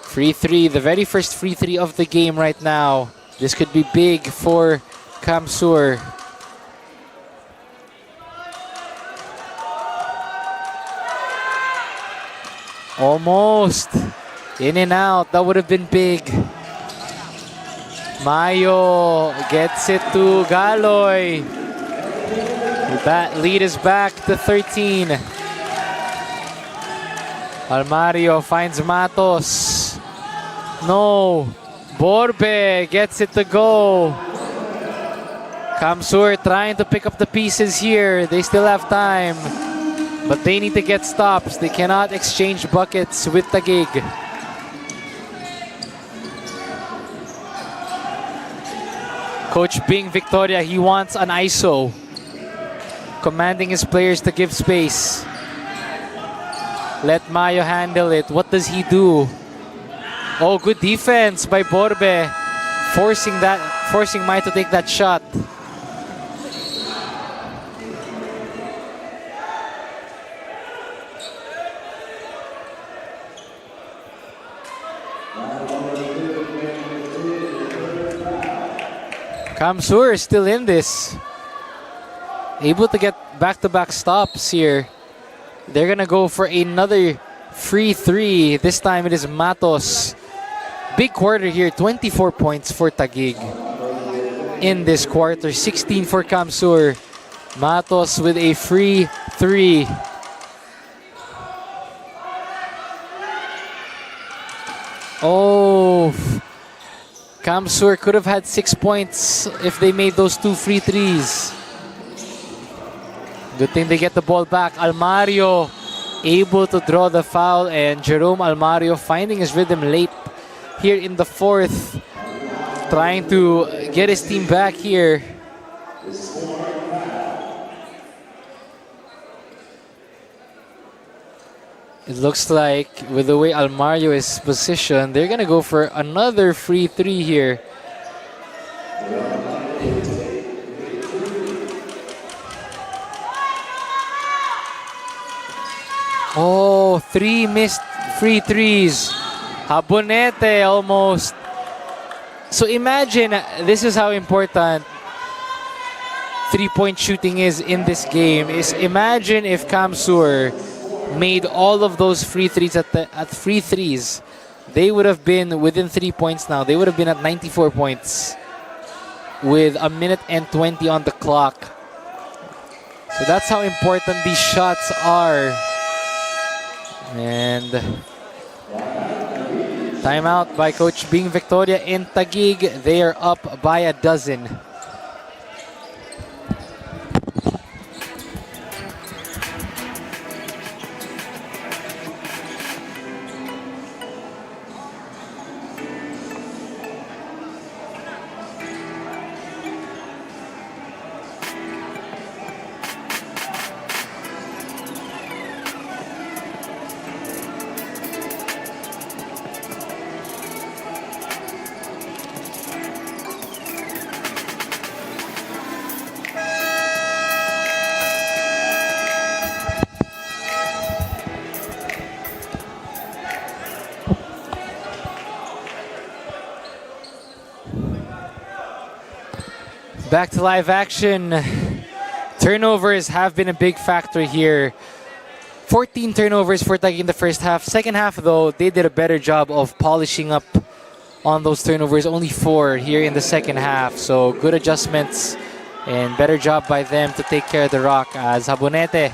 Free three, the very first free three of the game right now. This could be big for Kamsur. Almost. In and out, that would have been big. Mayo gets it to Galoy. That lead is back to 13. Almario finds Matos. No. Borbe gets it to go. Kamsur trying to pick up the pieces here. They still have time. But they need to get stops. They cannot exchange buckets with Taguig. Coach Bing Victoria, he wants an ISO. Commanding his players to give space. Let Mayo handle it. What does he do? Oh, good defense by Borbe. Forcing Mayo to take that shot. Kamsur is still in this. Able to get back-to-back stops here. They're gonna go for another free three. This time it is Matos. Big quarter here, 24 points for Taguig. In this quarter, 16 for Kamsur. Matos with a free three. Oh, Kamsur could have had 6 points if they made those 2 free threes. Good thing they get the ball back. Almario able to draw the foul, and Jerome Almario finding his rhythm late here in the fourth. Trying to get his team back here. It looks like with the way Almario is positioned, they're gonna go for another free three here. Oh, 3 missed free threes. Habonete almost. So imagine, this is how important three-point shooting is in this game. Imagine if Kamsur made all of those free threes at free threes, they would have been within 3 points now. They would have been at 94 points with a minute and 20 on the clock. So that's how important these shots are. And timeout by Coach Bing Victoria in Taguig. They are up by a dozen. Back to live action. Turnovers have been a big factor here. 14 turnovers for Taguig in the first half. Second half, though, they did a better job of polishing up on those turnovers. Only 4 here in the second half. So good adjustments and better job by them to take care of the rock, as Habonete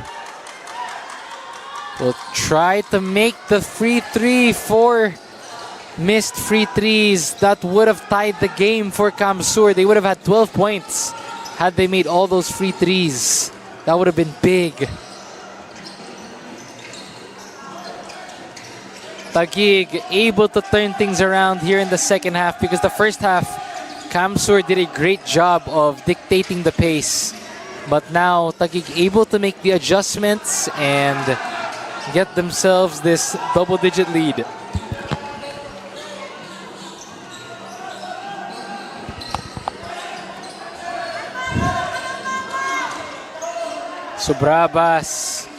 will try to make the free three. 4 missed free threes. That would have tied the game for Kamsur. They would have had 12 points had they made all those free threes. That would have been big. Taguig able to turn things around here in the second half, because the first half, Kamsur did a great job of dictating the pace. But now Taguig able to make the adjustments and get themselves this double-digit lead. Subrabas.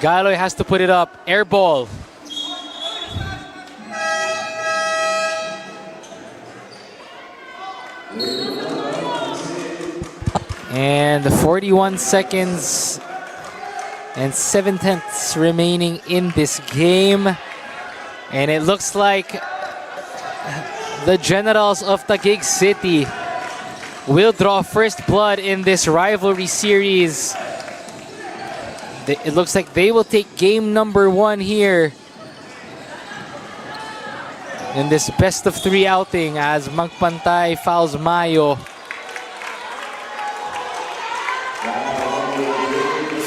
Galoy has to put it up. Air ball. And 41 seconds and 7/10 remaining in this game. And it looks like the Generals of Taguig City will draw first blood in this rivalry series. It looks like they will take game number 1 here in this best of 3 outing, as Magpantay fouls Mayo.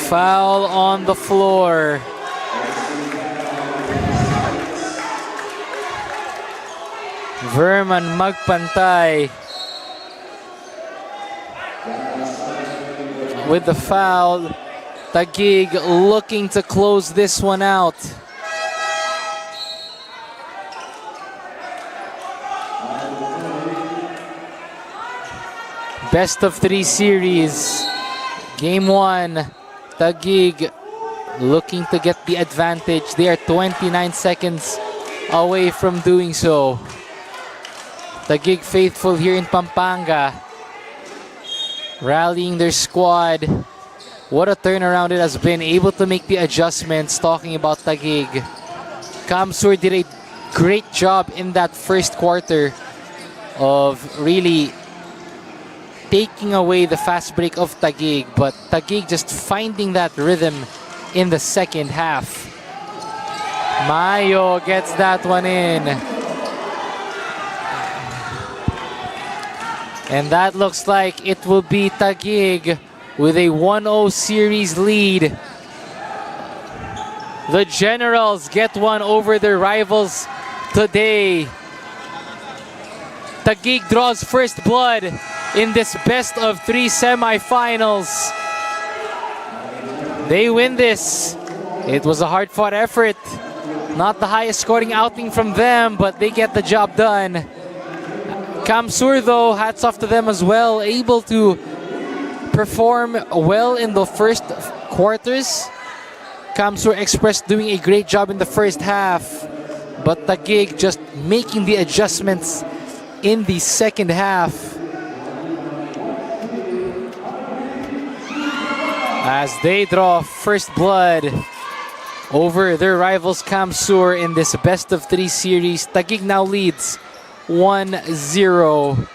Foul on the floor. Verman Magpantay. with the foul. Taguig looking to close this one out. Best of 3 series. Game 1, Taguig looking to get the advantage. They are 29 seconds away from doing so. Taguig faithful here in Pampanga, rallying their squad. What a turnaround it has been, able to make the adjustments. Talking about Taguig, Kamsur did a great job in that first quarter of really taking away the fast break of Taguig, but Taguig just finding that rhythm in the second half. Mayo gets that one in. And that looks like it will be Taguig with a 1-0 series lead. The Generals get one over their rivals today. Taguig draws first blood in this best of 3 semifinals. They win this. It was a hard-fought effort. Not the highest scoring outing from them, but they get the job done. Kamsur, though, hats off to them as well, able to perform well in the first quarters. Kamsur Express doing a great job in the first half, but Taguig just making the adjustments in the second half. As they draw first blood over their rivals Kamsur in this best of 3 series. Taguig now leads 1-0.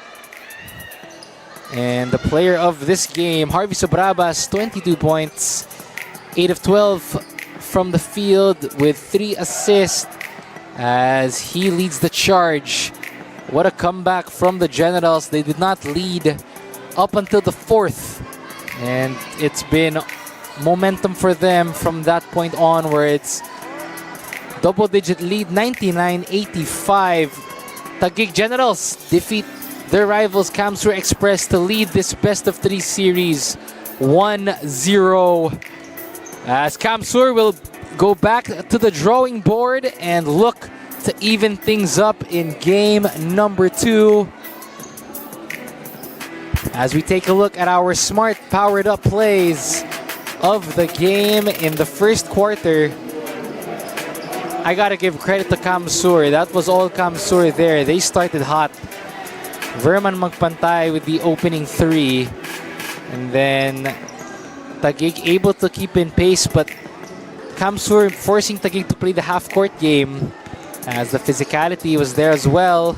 And the player of this game, Harvey Sobrabas, 22 points, 8 of 12 from the field with 3 assists as he leads the charge. What a comeback from the Generals. They did not lead up until the 4th. And it's been momentum for them from that point onwards. Double-digit lead, 99-85. Taguig Generals defeat their rivals Kamsur Express to lead this best of 3 series 1-0. As Kamsur will go back to the drawing board and look to even things up in game number 2. As we take a look at our smart powered up plays of the game in the first quarter, I gotta give credit to Kamsur. That was all Kamsur there. They started hot. Verman Magpantay with the opening 3. And then Taguig able to keep in pace, but Kamsur forcing Taguig to play the half-court game as the physicality was there as well.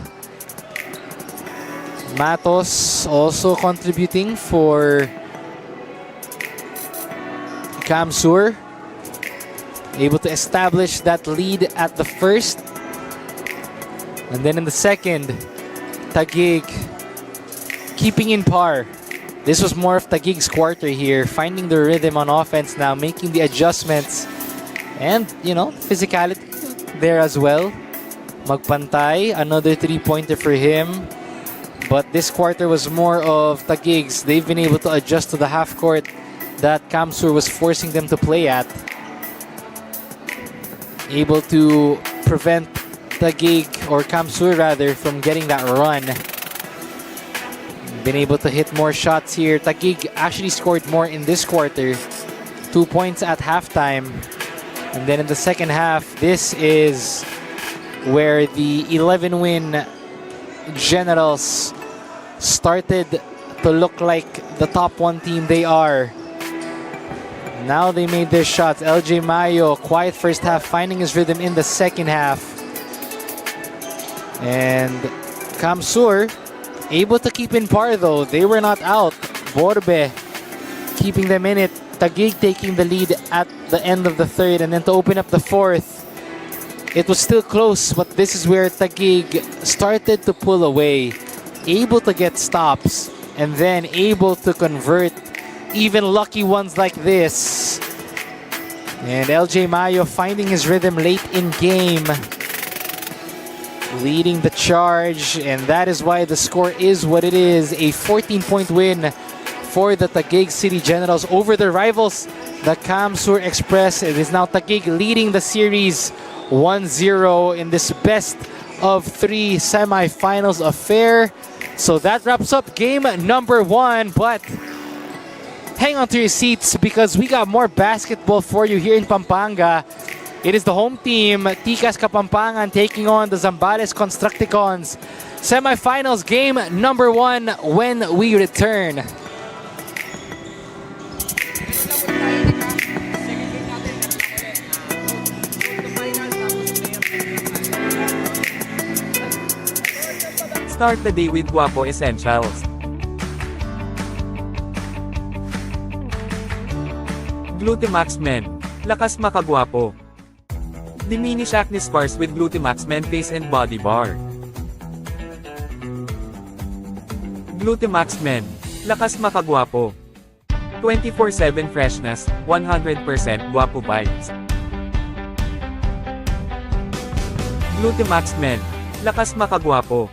Matos also contributing for Kamsur. Able to establish that lead at the first. And then in the second, Taguig keeping in par. This was more of Taguig's quarter here, finding the rhythm on offense now, making the adjustments. And, you know, physicality there as well. Magpantay, another 3-pointer for him. But this quarter was more of Taguig's. They've been able to adjust to the half court that Kamsur was forcing them to play at. Able to prevent Taguig, or Kamsur rather, from getting that run. Been able to hit more shots here. Taguig actually scored more in this quarter. 2 points at halftime. And then in the second half, this is where the 11-win Generals started to look like the top 1 team they are. Now they made their shots. LJ Mayo, quiet first half, finding his rhythm in the second half. And Kamsur able to keep in par though. They were not out. Borbe keeping them in it. Taguig taking the lead at the end of the third, and then to open up the fourth, it was still close, but this is where Taguig started to pull away, able to get stops, and then able to convert even lucky ones like this. And LJ Mayo finding his rhythm late in game, leading the charge, and that is why the score is what it is. A 14-point win for the Taguig City Generals over their rivals, the Kamsur Express. It is now Taguig leading the series 1-0 in this best of 3 semifinals affair. So that wraps up game number 1, but hang on to your seats because we got more basketball for you here in Pampanga. It is the home team, Tikas Kapampangan, taking on the Zambales Constructicons. Semifinals game number 1 when we return. Start the day with Guapo Essentials. Glutamax Men. Lakas makagwapo. Diminish acne scars with Glutamax Men Face and Body Bar. Glutamax Men. Lakas makagwapo. 24/7 freshness, 100% guapo vibes. Glutamax Men. Lakas makagwapo.